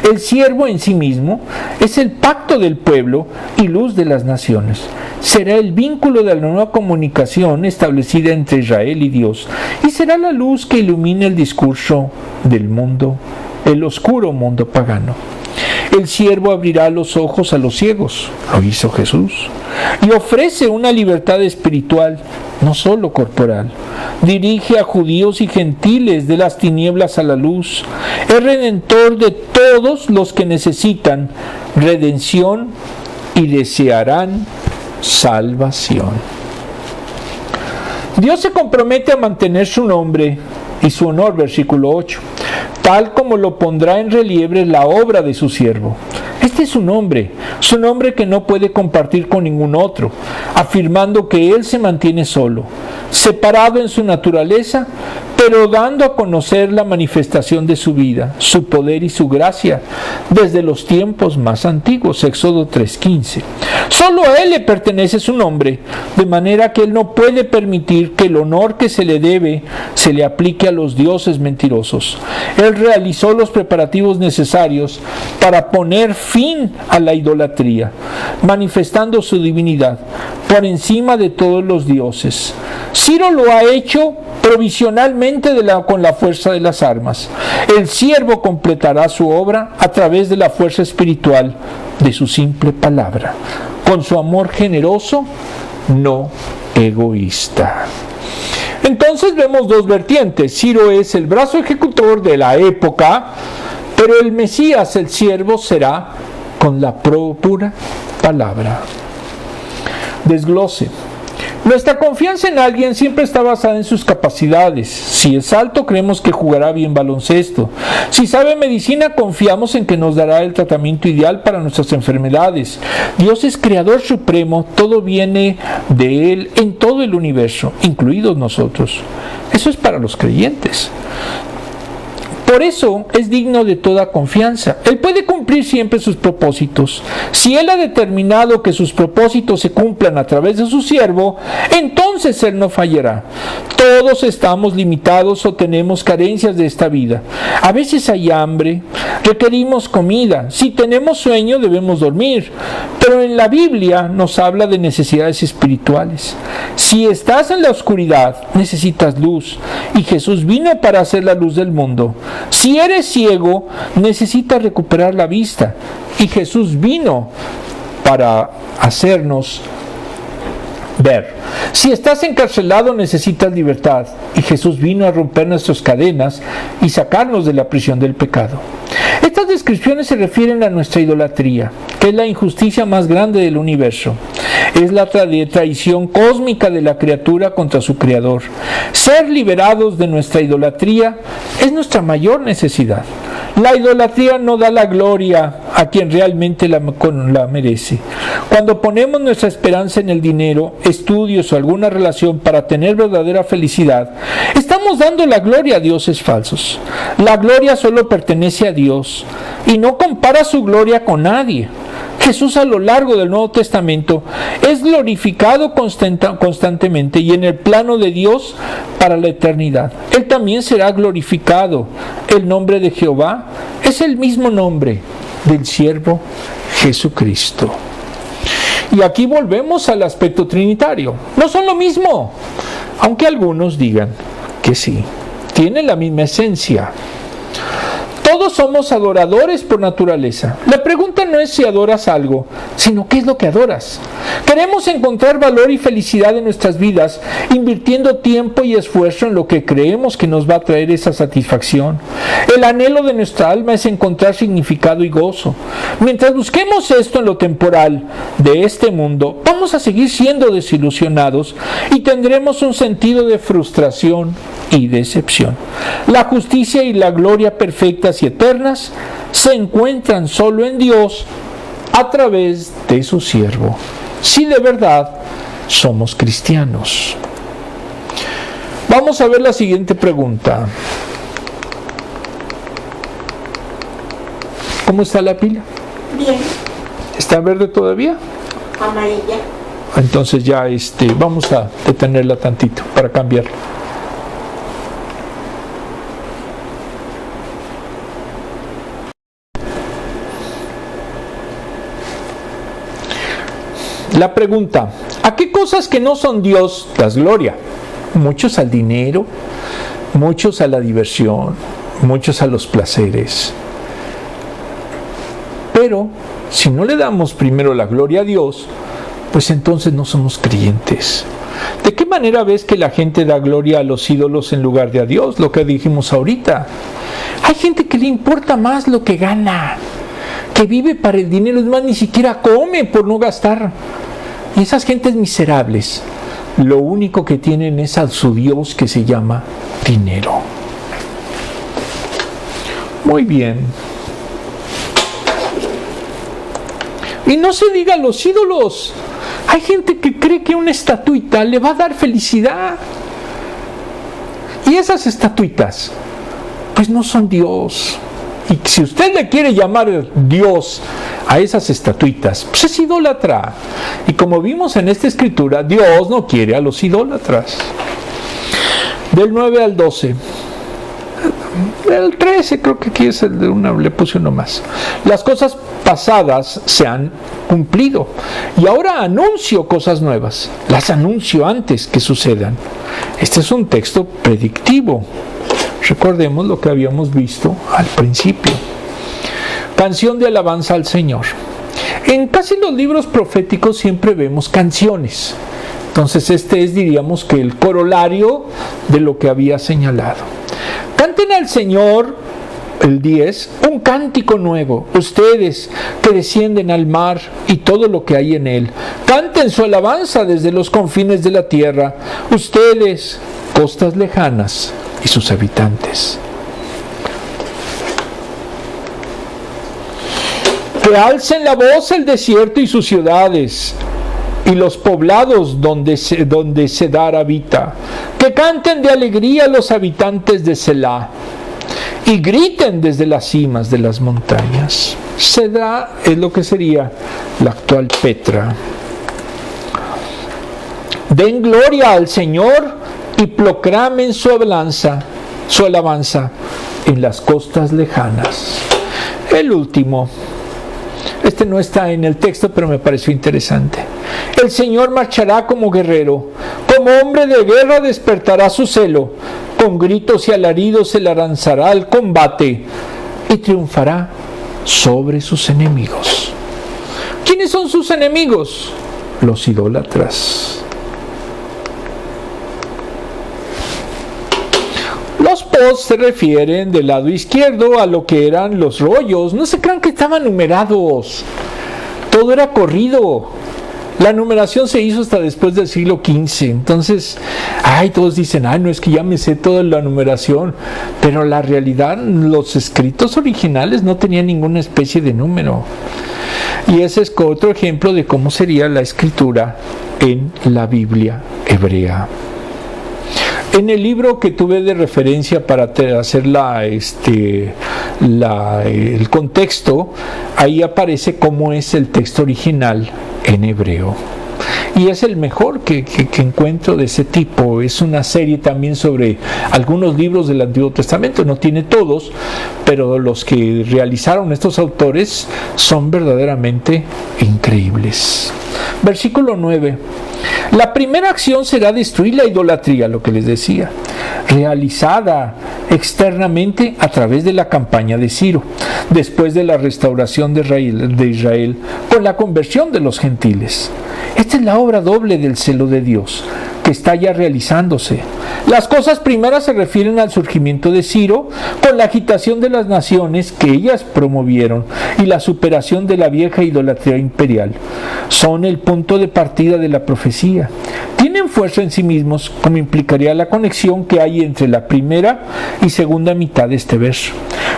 El siervo en sí mismo es el pacto del pueblo y luz de las naciones. Será el vínculo de la nueva comunicación establecida entre Israel y Dios, y será la luz que ilumine el discurso del mundo, el oscuro mundo pagano. El siervo abrirá los ojos a los ciegos, lo hizo Jesús, y ofrece una libertad espiritual, no solo corporal. Dirige a judíos y gentiles de las tinieblas a la luz. Es redentor de todos los que necesitan redención y desearán salvación. Dios se compromete a mantener su nombre y su honor, versículo 8, tal como lo pondrá en relieve la obra de su siervo. Este es su nombre que no puede compartir con ningún otro, afirmando que Él se mantiene solo, separado en su naturaleza, pero dando a conocer la manifestación de su vida, su poder y su gracia, desde los tiempos más antiguos, Éxodo 3:15. Solo a Él le pertenece su nombre, de manera que Él no puede permitir que el honor que se le debe se le aplique a los dioses mentirosos. Él realizó los preparativos necesarios para poner fin a la idolatría, manifestando su divinidad por encima de todos los dioses. Ciro lo ha hecho provisionalmente con la fuerza de las armas. El siervo completará su obra a través de la fuerza espiritual de su simple palabra, con su amor generoso, no egoísta. Entonces vemos dos vertientes. Ciro es el brazo ejecutor de la época, pero el Mesías, el siervo, será con la pura palabra. Desglose. Nuestra confianza en alguien siempre está basada en sus capacidades. Si es alto, creemos que jugará bien baloncesto. Si sabe medicina, confiamos en que nos dará el tratamiento ideal para nuestras enfermedades. Dios es creador supremo, todo viene de Él en todo el universo, incluidos nosotros. Eso es para los creyentes. Por eso es digno de toda confianza. Él puede cumplir siempre sus propósitos. Si Él ha determinado que sus propósitos se cumplan a través de su siervo, entonces Él no fallará. Todos estamos limitados o tenemos carencias de esta vida. A veces hay hambre, requerimos comida. Si tenemos sueño, debemos dormir. Pero en la Biblia nos habla de necesidades espirituales. Si estás en la oscuridad, necesitas luz. Y Jesús vino para hacer la luz del mundo. Si eres ciego, necesitas recuperar la vista. Y Jesús vino para hacernos ver. Si estás encarcelado, necesitas libertad. Y Jesús vino a romper nuestras cadenas y sacarnos de la prisión del pecado. Estas descripciones se refieren a nuestra idolatría, que es la injusticia más grande del universo. Es la traición cósmica de la criatura contra su creador. Ser liberados de nuestra idolatría es nuestra mayor necesidad. La idolatría no da la gloria a quien realmente la merece. Cuando ponemos nuestra esperanza en el dinero, estudios o alguna relación para tener verdadera felicidad, estamos dando la gloria a dioses falsos. La gloria solo pertenece a Dios y no compara su gloria con nadie. Jesús a lo largo del Nuevo Testamento es glorificado constantemente y en el plano de Dios para la eternidad. Él también será glorificado. El nombre de Jehová es el mismo nombre del siervo Jesucristo. Y aquí volvemos al aspecto trinitario. No son lo mismo, aunque algunos digan que sí. Tienen la misma esencia. Todos somos adoradores por naturaleza. La pregunta no es si adoras algo, sino qué es lo que adoras. Queremos encontrar valor y felicidad en nuestras vidas, invirtiendo tiempo y esfuerzo en lo que creemos que nos va a traer esa satisfacción. El anhelo de nuestra alma es encontrar significado y gozo. Mientras busquemos esto en lo temporal de este mundo, vamos a seguir siendo desilusionados y tendremos un sentido de frustración y decepción. La justicia y la gloria perfectas y eternas se encuentran solo en Dios a través de su siervo, si de verdad somos cristianos. Vamos a ver la siguiente pregunta. ¿Cómo está la pila? Bien. ¿Está verde todavía? Amarilla. Entonces ya vamos a detenerla tantito para cambiarla. La pregunta: ¿a qué cosas que no son Dios das gloria? Muchos al dinero, muchos a la diversión, muchos a los placeres. Pero si no le damos primero la gloria a Dios, pues entonces no somos creyentes. ¿De qué manera ves que la gente da gloria a los ídolos en lugar de a Dios? Lo que dijimos ahorita. Hay gente que le importa más lo que gana, que vive para el dinero, es más, ni siquiera come por no gastar. Y esas gentes miserables, lo único que tienen es a su Dios que se llama dinero. Muy bien. Y no se diga los ídolos. Hay gente que cree que una estatuita le va a dar felicidad. Y esas estatuitas, pues no son Dios. Y si usted le quiere llamar Dios a esas estatuitas, pues es idólatra. Y como vimos en esta escritura, Dios no quiere a los idólatras. Del 9 al 12. El 13 creo que aquí es el de le puse uno más. Las cosas pasadas se han cumplido y ahora anuncio cosas nuevas. Las anuncio antes que sucedan. Este es un texto predictivo. Recordemos lo que habíamos visto al principio. Canción de alabanza al Señor. En casi los libros proféticos siempre vemos canciones. Entonces este es, diríamos, que el corolario de lo que había señalado. Canten al Señor, el 10, un cántico nuevo. Ustedes que descienden al mar y todo lo que hay en él. Canten canten su alabanza desde los confines de la tierra, ustedes, costas lejanas y sus habitantes. Que alcen la voz el desierto y sus ciudades, y los poblados donde Cedar habita. Que canten de alegría los habitantes de Selah, y griten desde las cimas de las montañas. Cedar es lo que sería la actual Petra. Den gloria al Señor y proclamen su alabanza en las costas lejanas. El último. Este no está en el texto, pero me pareció interesante. El Señor marchará como guerrero, como hombre de guerra despertará su celo, con gritos y alaridos se lanzará al combate y triunfará sobre sus enemigos. ¿Quiénes son sus enemigos? Los idólatras. Los posts se refieren del lado izquierdo a lo que eran los rollos. No se crean que estaban numerados. Todo era corrido. La numeración se hizo hasta después del siglo XV. Entonces, todos dicen, no es que ya me sé toda la numeración. Pero la realidad, los escritos originales no tenían ninguna especie de número. Y ese es otro ejemplo de cómo sería la escritura en la Biblia hebrea. En el libro que tuve de referencia para hacer el contexto, ahí aparece cómo es el texto original en hebreo. Y es el mejor que encuentro de ese tipo. Es una serie también sobre algunos libros del Antiguo Testamento. No tiene todos, pero los que realizaron estos autores son verdaderamente increíbles. Versículo 9. La primera acción será destruir la idolatría, lo que les decía, realizada externamente a través de la campaña de Ciro, después de la restauración de Israel con la conversión de los gentiles. Esta es la obra doble del celo de Dios, que está ya realizándose. Las cosas primeras se refieren al surgimiento de Ciro, con la agitación de las naciones que ellas promovieron y la superación de la vieja idolatría imperial. Son el punto de partida de la profecía. Tienen fuerza en sí mismos, como implicaría la conexión que hay entre la primera y segunda mitad de este verso.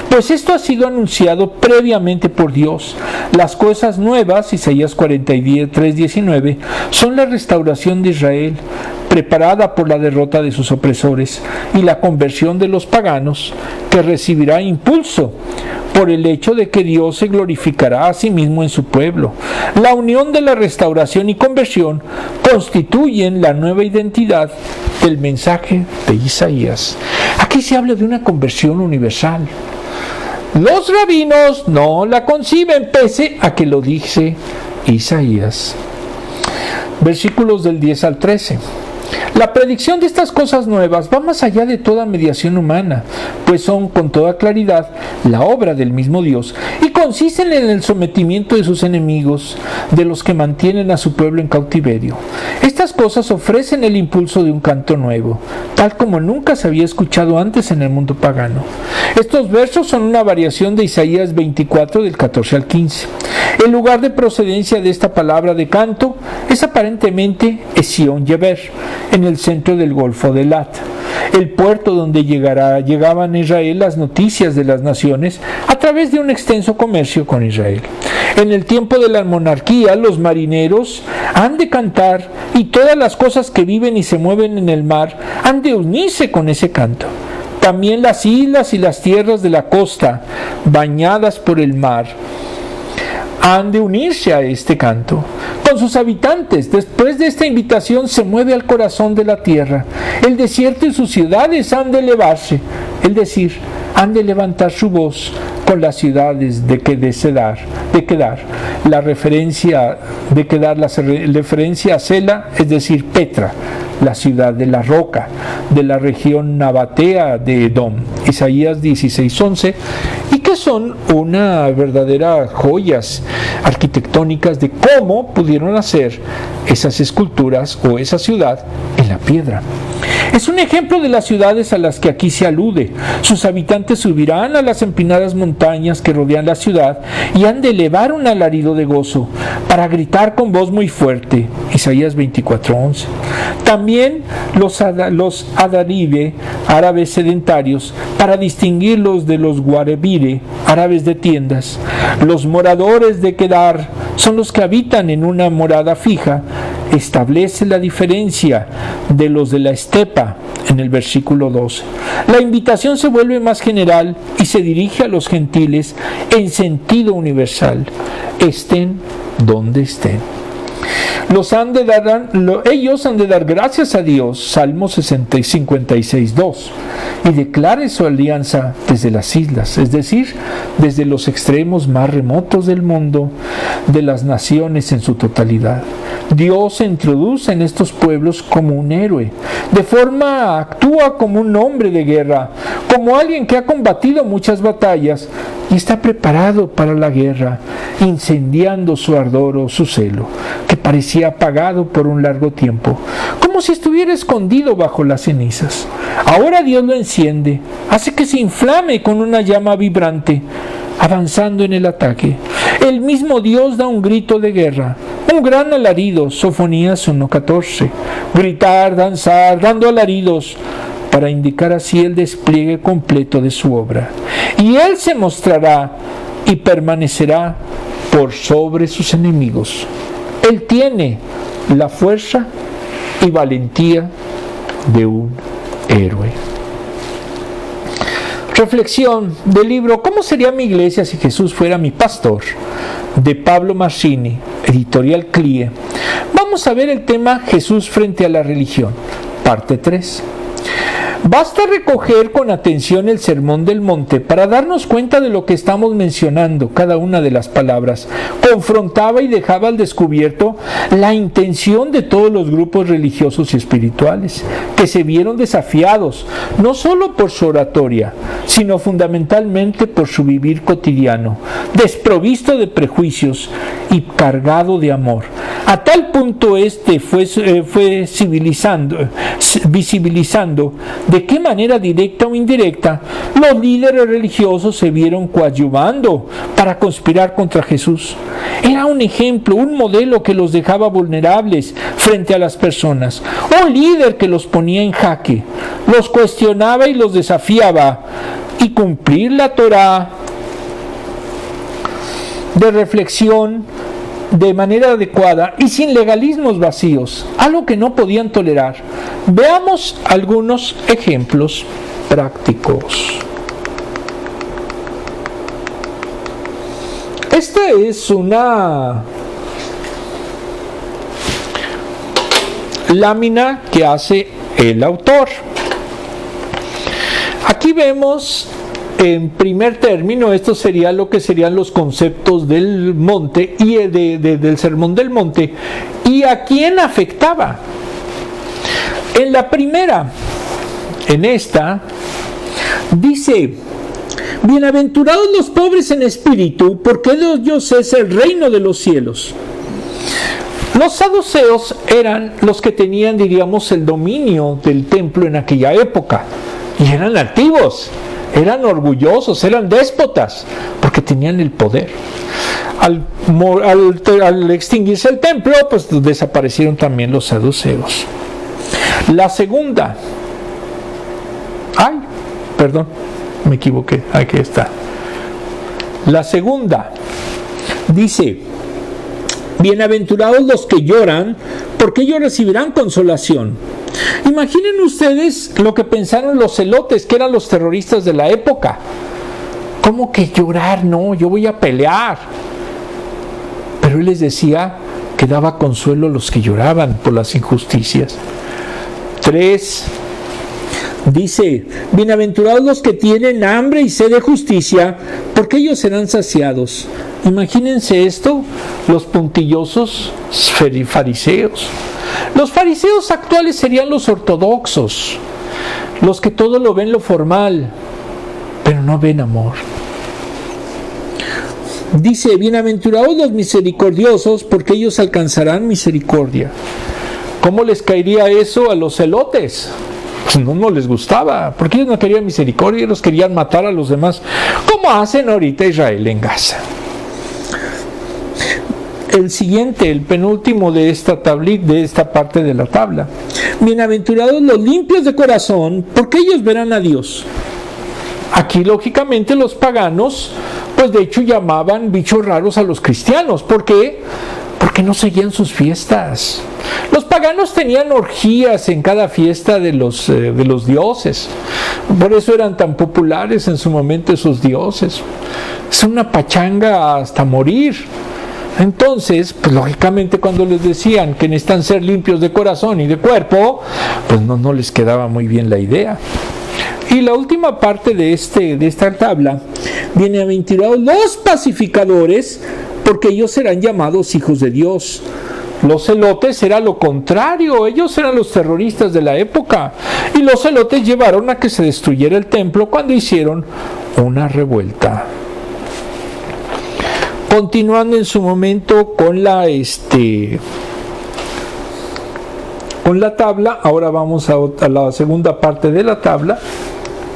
Pues esto ha sido anunciado previamente por Dios. Las cosas nuevas, Isaías 43:19, son la restauración de Israel, preparada por la derrota de sus opresores, y la conversión de los paganos, que recibirá impulso por el hecho de que Dios se glorificará a sí mismo en su pueblo. La unión de la restauración y conversión constituyen la nueva identidad del mensaje de Isaías. Aquí se habla de una conversión universal. Los rabinos no la conciben, pese a que lo dice Isaías. Versículos del 10 al 13. La predicción de estas cosas nuevas va más allá de toda mediación humana, pues son con toda claridad la obra del mismo Dios y consisten en el sometimiento de sus enemigos, de los que mantienen a su pueblo en cautiverio. Estas cosas ofrecen el impulso de un canto nuevo, tal como nunca se había escuchado antes en el mundo pagano. Estos versos son una variación de Isaías 24 del 14 al 15. El lugar de procedencia de esta palabra de canto es aparentemente Esión Geber, en el centro del Golfo de Elat, el puerto donde llegaban a Israel las noticias de las naciones a través de un extenso comercio con Israel. En el tiempo de la monarquía, los marineros han de cantar, y todas las cosas que viven y se mueven en el mar han de unirse con ese canto. También las islas y las tierras de la costa, bañadas por el mar, han de unirse a este canto. Con sus habitantes, después de esta invitación, se mueve al corazón de la tierra. El desierto y sus ciudades han de elevarse, es decir, han de levantar su voz con las ciudades de Kedar. La referencia a Sela, es decir, Petra, la ciudad de la roca, de la región nabatea de Edom. Isaías 16:11, y que son una verdadera joyas arquitectónicas de cómo pudieron hacer esas esculturas o esa ciudad en la piedra. Es un ejemplo de las ciudades a las que aquí se alude. Sus habitantes subirán a las empinadas montañas que rodean la ciudad y han de elevar un alarido de gozo para gritar con voz muy fuerte. Isaías 24:11. También los adaribe, árabes sedentarios, para distinguirlos de los guarebire, árabes de tiendas. Los moradores de Kedar son los que habitan en una morada fija. Establece la diferencia de los de la estepa en el versículo 12. La invitación se vuelve más general y se dirige a los gentiles en sentido universal. Estén donde estén. Ellos han de dar gracias a Dios, Salmo 56:2, y declare su alianza desde las islas, es decir, desde los extremos más remotos del mundo, de las naciones en su totalidad. Dios se introduce en estos pueblos como un héroe, actúa como un hombre de guerra, como alguien que ha combatido muchas batallas y está preparado para la guerra, incendiando su ardor o su celo, que parecía apagado por un largo tiempo, como si estuviera escondido bajo las cenizas. Ahora Dios lo enciende, hace que se inflame con una llama vibrante, avanzando en el ataque. El mismo Dios da un grito de guerra, un gran alarido, Sofonías 1:14. Gritar, danzar, dando alaridos, para indicar así el despliegue completo de su obra. Y Él se mostrará y permanecerá por sobre sus enemigos. Él tiene la fuerza y valentía de un héroe. Reflexión del libro ¿Cómo sería mi iglesia si Jesús fuera mi pastor?, de Pablo Marcini, editorial CLIE. Vamos a ver el tema Jesús frente a la religión, parte 3. Basta recoger con atención el Sermón del Monte para darnos cuenta de lo que estamos mencionando. Cada una de las palabras confrontaba y dejaba al descubierto la intención de todos los grupos religiosos y espirituales, que se vieron desafiados, no solo por su oratoria, sino fundamentalmente por su vivir cotidiano, desprovisto de prejuicios y cargado de amor. A tal punto fue visibilizando de qué manera directa o indirecta los líderes religiosos se vieron coadyuvando para conspirar contra Jesús. Era un ejemplo, un modelo que los dejaba vulnerables frente a las personas, un líder que los ponía en jaque, los cuestionaba y los desafiaba, y cumplir la Torá de reflexión de manera adecuada y sin legalismos vacíos, algo que no podían tolerar. Veamos algunos ejemplos prácticos. Esta es una lámina que hace el autor. Aquí vemos en primer término, esto sería lo que serían los conceptos del monte y del Sermón del Monte, y a quién afectaba. En la primera, en esta, dice: bienaventurados los pobres en espíritu, porque de ellos es el reino de los cielos. Los saduceos eran los que tenían, diríamos, el dominio del templo en aquella época, y eran altivos, eran orgullosos, eran déspotas, porque tenían el poder. Al extinguirse el templo, pues desaparecieron también los saduceos. La segunda, me equivoqué, aquí está. La segunda dice: bienaventurados los que lloran, porque ellos recibirán consolación. Imaginen ustedes lo que pensaron los celotes, que eran los terroristas de la época. ¿Cómo que llorar? No, yo voy a pelear. Pero él les decía que daba consuelo a los que lloraban por las injusticias. 3. Dice: bienaventurados los que tienen hambre y sed de justicia, porque ellos serán saciados. Imagínense esto, los puntillosos fariseos. Los fariseos actuales serían los ortodoxos, los que todo lo ven lo formal, pero no ven amor. Dice: bienaventurados los misericordiosos, porque ellos alcanzarán misericordia. ¿Cómo les caería eso a los celotes? pues no les gustaba, porque ellos no querían misericordia, ellos querían matar a los demás, como hacen ahorita Israel en Gaza. El siguiente, el penúltimo de esta parte de la tabla. Bienaventurados los limpios de corazón, porque ellos verán a Dios. Aquí, lógicamente, los paganos, pues de hecho llamaban bichos raros a los cristianos. ¿Por qué? Porque no seguían sus fiestas. Los paganos tenían orgías en cada fiesta de los dioses. Por eso eran tan populares en su momento esos dioses. Es una pachanga hasta morir. Entonces, pues lógicamente cuando les decían que necesitan ser limpios de corazón y de cuerpo, pues no les quedaba muy bien la idea. Y la última parte de esta tabla, bienaventurados los pacificadores, porque ellos serán llamados hijos de Dios. Los celotes era lo contrario, ellos eran los terroristas de la época, y los celotes llevaron a que se destruyera el templo cuando hicieron una revuelta. Continuando en su momento con la tabla, ahora vamos a la segunda parte de la tabla.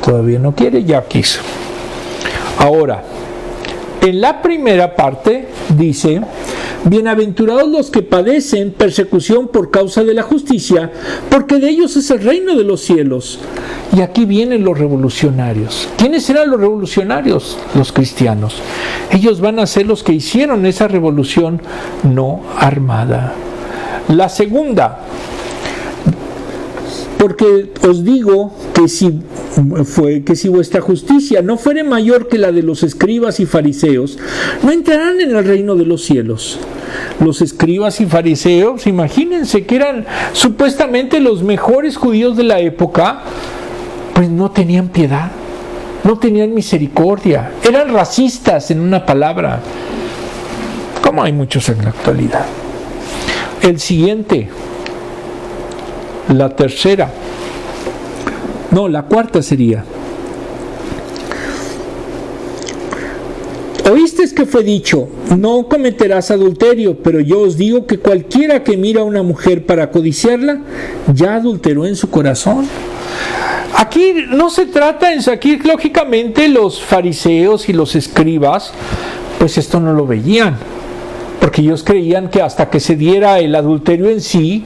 Todavía no quiere, ya quiso. Ahora, en la primera parte dice: bienaventurados los que padecen persecución por causa de la justicia, porque de ellos es el reino de los cielos. Y aquí vienen los revolucionarios. ¿Quiénes eran los revolucionarios? Los cristianos. Ellos van a ser los que hicieron esa revolución no armada. La segunda, porque os digo que si vuestra justicia no fuere mayor que la de los escribas y fariseos, no entrarán en el reino de los cielos. Los escribas y fariseos, imagínense que eran supuestamente los mejores judíos de la época, pues no tenían piedad, no tenían misericordia, eran racistas, en una palabra, como hay muchos en la actualidad. El siguiente, la cuarta sería: oísteis que fue dicho, no cometerás adulterio, pero yo os digo que cualquiera que mira a una mujer para codiciarla, ya adulteró en su corazón. Aquí no se trata, aquí lógicamente los fariseos y los escribas, pues esto no lo veían, porque ellos creían que hasta que se diera el adulterio en sí,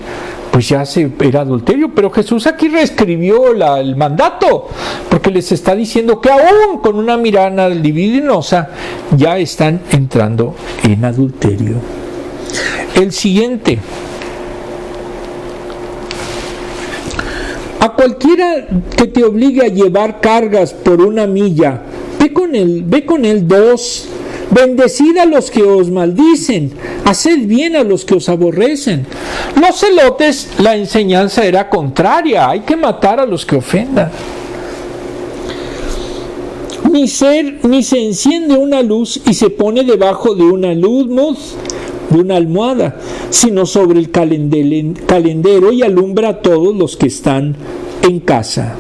pues ya era adulterio. Pero Jesús aquí reescribió el mandato, porque les está diciendo que aún con una mirada libidinosa ya están entrando en adulterio. El siguiente: a cualquiera que te obligue a llevar cargas por 1 milla, ve con él 2. Bendecid a los que os maldicen, haced bien a los que os aborrecen. Los celotes, la enseñanza era contraria: hay que matar a los que ofendan. Ni se enciende una luz y se pone debajo de una almohada, sino sobre el calendero, y alumbra a todos los que están en casa.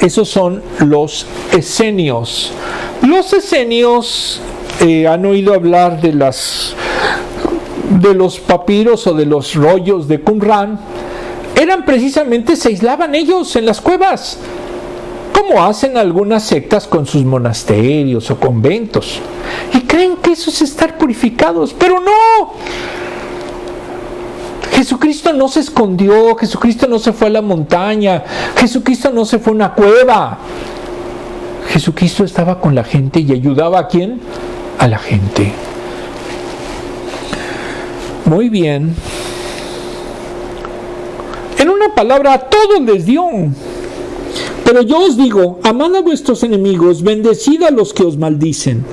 Esos son los esenios. Los esenios han oído hablar de los papiros o de los rollos de Qumran. Eran precisamente, se aislaban ellos en las cuevas, como hacen algunas sectas con sus monasterios o conventos, y creen que eso es estar purificados, pero no. Jesucristo no se escondió, Jesucristo no se fue a la montaña, Jesucristo no se fue a una cueva. Jesucristo estaba con la gente y ayudaba ¿a quién? A la gente. Muy bien. En una palabra, a todos les dio. Pero yo os digo, amad a vuestros enemigos, bendecid a los que os maldicen.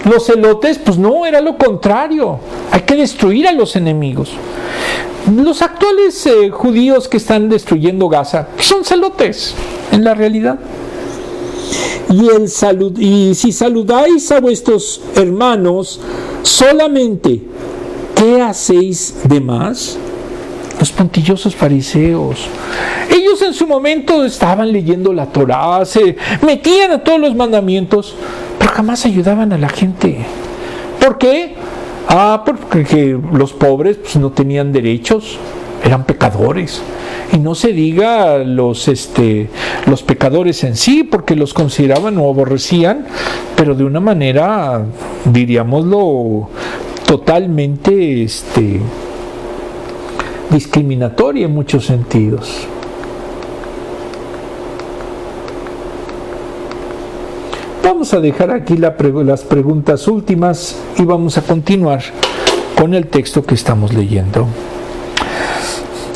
Los celotes, pues no, era lo contrario. Hay que destruir a los enemigos. Los actuales judíos que están destruyendo Gaza son celotes, en la realidad. Y si saludáis a vuestros hermanos solamente, ¿qué hacéis de más? Los puntillosos fariseos, ellos en su momento estaban leyendo la Torá, se metían a todos los mandamientos, pero jamás ayudaban a la gente. ¿Por qué? Porque los pobres pues, no tenían derechos. eran pecadores. Y no se diga los pecadores en sí, porque los consideraban o aborrecían, pero de una manera, diríamoslo, totalmente discriminatoria en muchos sentidos. Vamos a dejar aquí las preguntas últimas y vamos a continuar con el texto que estamos leyendo.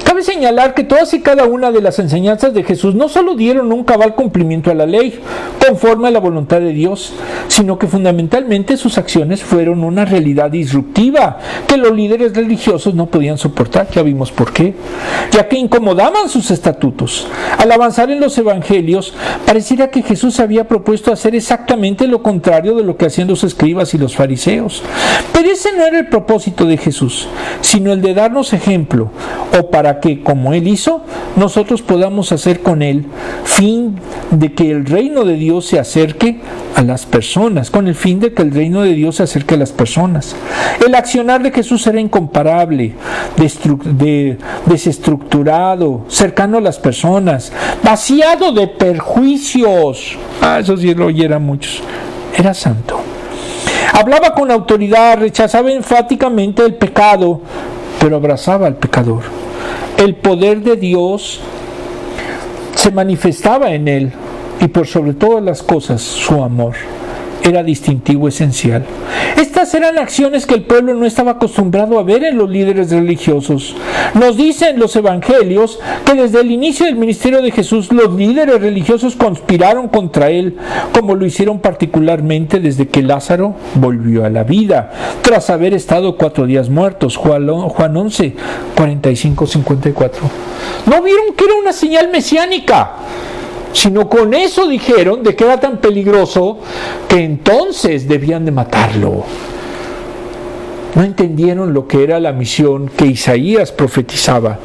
Cabe señalar que todas y cada una de las enseñanzas de Jesús no solo dieron un cabal cumplimiento a la ley, conforme a la voluntad de Dios, sino que fundamentalmente sus acciones fueron una realidad disruptiva que los líderes religiosos no podían soportar. Ya vimos por qué, ya que incomodaban sus estatutos. Al avanzar en los evangelios, pareciera que Jesús había propuesto hacer exactamente lo contrario de lo que hacían los escribas y los fariseos. Pero ese no era el propósito de Jesús, sino el de darnos ejemplo, o para que, como Él hizo, nosotros podamos hacer con Él, fin de que el reino de Dios se acerque a las personas, con el fin de que el reino de Dios se acerque a las personas. El accionar de Jesús era incomparable, desestructurado, cercano a las personas, vaciado de perjuicios. Eso sí lo oyeran muchos. Era santo. Hablaba con autoridad, rechazaba enfáticamente el pecado, pero abrazaba al pecador. El poder de Dios se manifestaba en él, y por sobre todas las cosas, su amor era distintivo esencial. Estas eran acciones que el pueblo no estaba acostumbrado a ver en los líderes religiosos. Nos dicen los evangelios que desde el inicio del ministerio de Jesús los líderes religiosos conspiraron contra él, como lo hicieron particularmente desde que Lázaro volvió a la vida, tras haber estado 4 días muertos. Juan 11, 45-54. No vieron que era una señal mesiánica, sino con eso dijeron de que era tan peligroso que entonces debían de matarlo. No entendieron lo que era la misión que Isaías profetizaba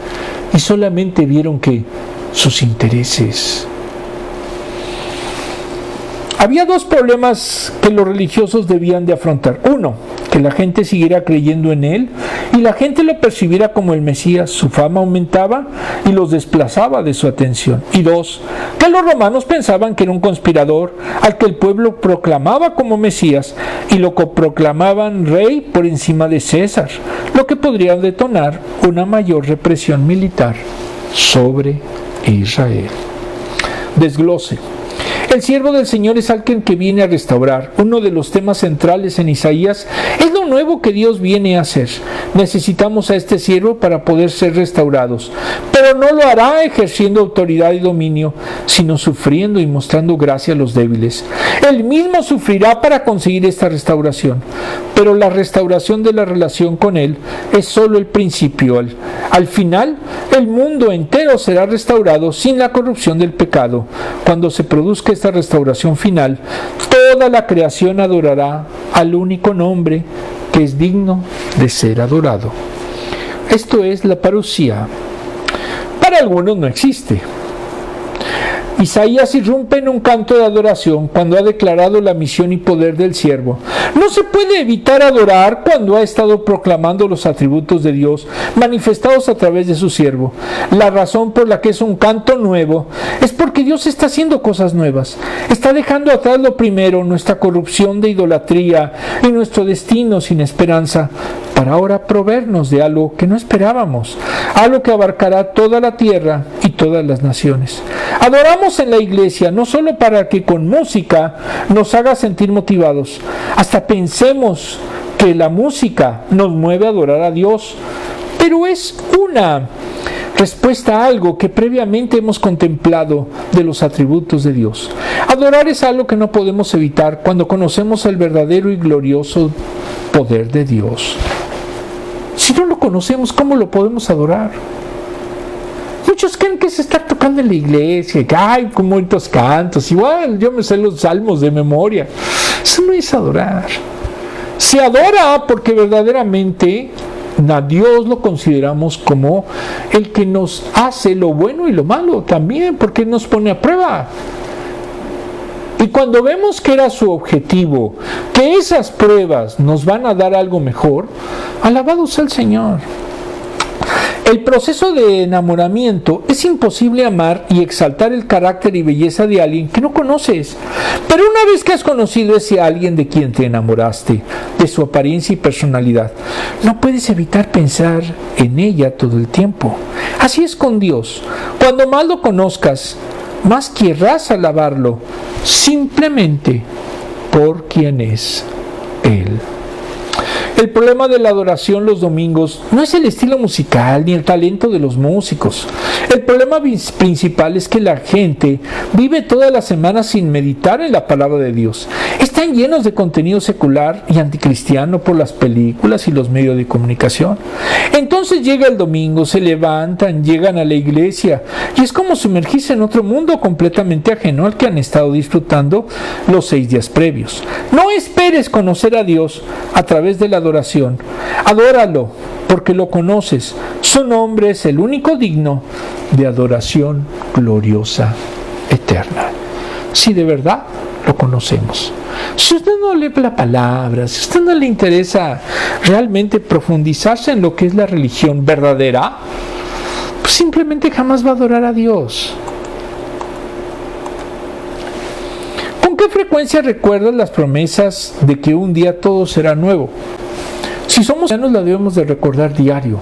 y solamente vieron que sus intereses. Había 2 problemas que los religiosos debían de afrontar. 1, que la gente siguiera creyendo en él y la gente lo percibiera como el Mesías. Su fama aumentaba y los desplazaba de su atención. Y 2, que los romanos pensaban que era un conspirador al que el pueblo proclamaba como Mesías y lo proclamaban rey por encima de César, lo que podría detonar una mayor represión militar sobre Israel. Desglose. El siervo del Señor es alguien que viene a restaurar. Uno de los temas centrales en Isaías es lo nuevo que Dios viene a hacer. Necesitamos a este siervo para poder ser restaurados, pero no lo hará ejerciendo autoridad y dominio, sino sufriendo y mostrando gracia a los débiles. Él mismo sufrirá para conseguir esta restauración, pero la restauración de la relación con Él es solo el principio. Al final, el mundo entero será restaurado sin la corrupción del pecado. Cuando se produzca esta restauración final, toda la creación adorará al único nombre que es digno de ser adorado. Esto es la parusía. Para algunos no existe. Isaías irrumpe en un canto de adoración cuando ha declarado la misión y poder del siervo. No se puede evitar adorar cuando ha estado proclamando los atributos de Dios manifestados a través de su siervo. La razón por la que es un canto nuevo es porque Dios está haciendo cosas nuevas. Está dejando atrás lo primero, nuestra corrupción de idolatría y nuestro destino sin esperanza, para ahora proveernos de algo que no esperábamos, algo que abarcará toda la tierra y todas las naciones. Adoramos en la iglesia no solo para que con música nos haga sentir motivados, hasta pensemos que la música nos mueve a adorar a Dios, pero es una respuesta a algo que previamente hemos contemplado de los atributos de Dios. Adorar es algo que no podemos evitar cuando conocemos el verdadero y glorioso poder de Dios. Si no lo conocemos, ¿cómo lo podemos adorar? Muchos creen que es estar tocando en la iglesia, que hay con muchos cantos, igual yo me sé los salmos de memoria. Eso no es adorar. Se adora porque verdaderamente a Dios lo consideramos como el que nos hace lo bueno y lo malo también, porque nos pone a prueba. Y cuando vemos que era su objetivo, que esas pruebas nos van a dar algo mejor, alabado sea el Señor. El proceso de enamoramiento es imposible amar y exaltar el carácter y belleza de alguien que no conoces. Pero una vez que has conocido a ese alguien de quien te enamoraste, de su apariencia y personalidad, no puedes evitar pensar en ella todo el tiempo. Así es con Dios. Cuando más lo conozcas, más querrás alabarlo, simplemente por quien es Él. El problema de la adoración los domingos no es el estilo musical ni el talento de los músicos. El problema principal es que la gente vive toda la semana sin meditar en la palabra de Dios. Están llenos de contenido secular y anticristiano por las películas y los medios de comunicación. Entonces llega el domingo, se levantan, llegan a la iglesia y es como sumergirse en otro mundo completamente ajeno al que han estado disfrutando los 6 días previos. No esperes conocer a Dios a través de la adoración. Adóralo porque lo conoces. Su nombre es el único digno de adoración gloriosa eterna. Si de verdad lo conocemos. Si usted no lee la palabra, si a usted no le interesa realmente profundizarse en lo que es la religión verdadera, pues simplemente jamás va a adorar a Dios. ¿Con qué frecuencia recuerdas las promesas de que un día todo será nuevo? Si somos cristianos, la debemos de recordar diario,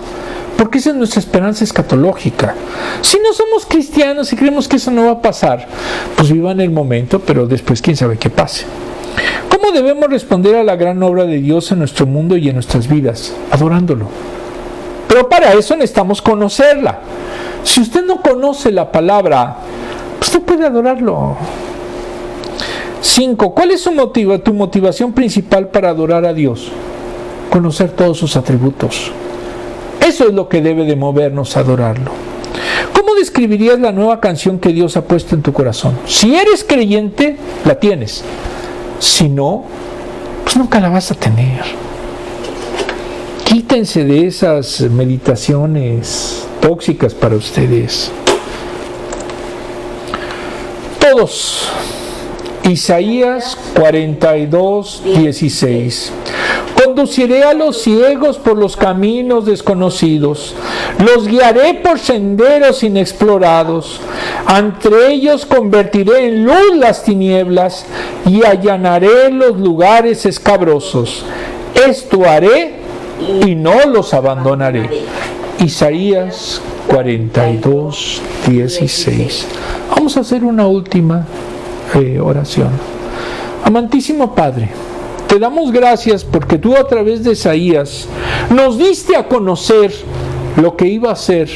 porque esa es nuestra esperanza escatológica. Si no somos cristianos y creemos que eso no va a pasar, pues vivan el momento, pero después quién sabe qué pase. ¿Cómo debemos responder a la gran obra de Dios en nuestro mundo y en nuestras vidas? Adorándolo. Pero para eso necesitamos conocerla. Si usted no conoce la palabra, pues no puede adorarlo. 5. ¿Cuál es tu motivación principal para adorar a Dios? Conocer todos sus atributos. Eso es lo que debe de movernos a adorarlo. ¿Cómo describirías la nueva canción que Dios ha puesto en tu corazón? Si eres creyente, la tienes. Si no, pues nunca la vas a tener. Quítense de esas meditaciones tóxicas para ustedes. Todos. Isaías 42:16. Conduciré a los ciegos por los caminos desconocidos, los guiaré por senderos inexplorados, entre ellos convertiré en luz las tinieblas y allanaré los lugares escabrosos. Esto haré y no los abandonaré. Isaías 42:16. Vamos a hacer una última oración. Amantísimo Padre, te damos gracias porque tú a través de Isaías nos diste a conocer lo que iba a ser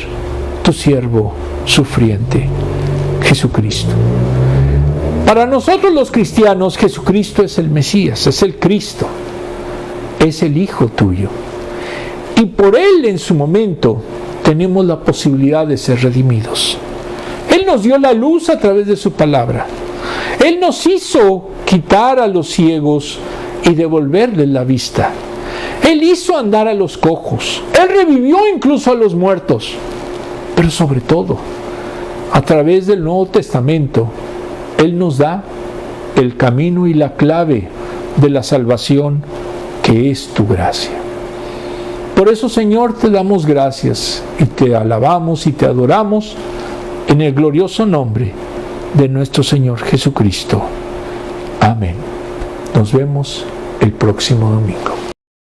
tu siervo sufriente, Jesucristo. Para nosotros los cristianos, Jesucristo es el Mesías, es el Cristo, es el Hijo tuyo. Y por Él en su momento tenemos la posibilidad de ser redimidos. Él nos dio la luz a través de su palabra. Él nos hizo quitar a los ciegos y devolverles la vista. Él hizo andar a los cojos. Él revivió incluso a los muertos. Pero sobre todo, a través del Nuevo Testamento, Él nos da el camino y la clave de la salvación, que es tu gracia. Por eso, Señor, te damos gracias y te alabamos y te adoramos en el glorioso nombre de nuestro Señor Jesucristo. Amén. Nos vemos el próximo domingo.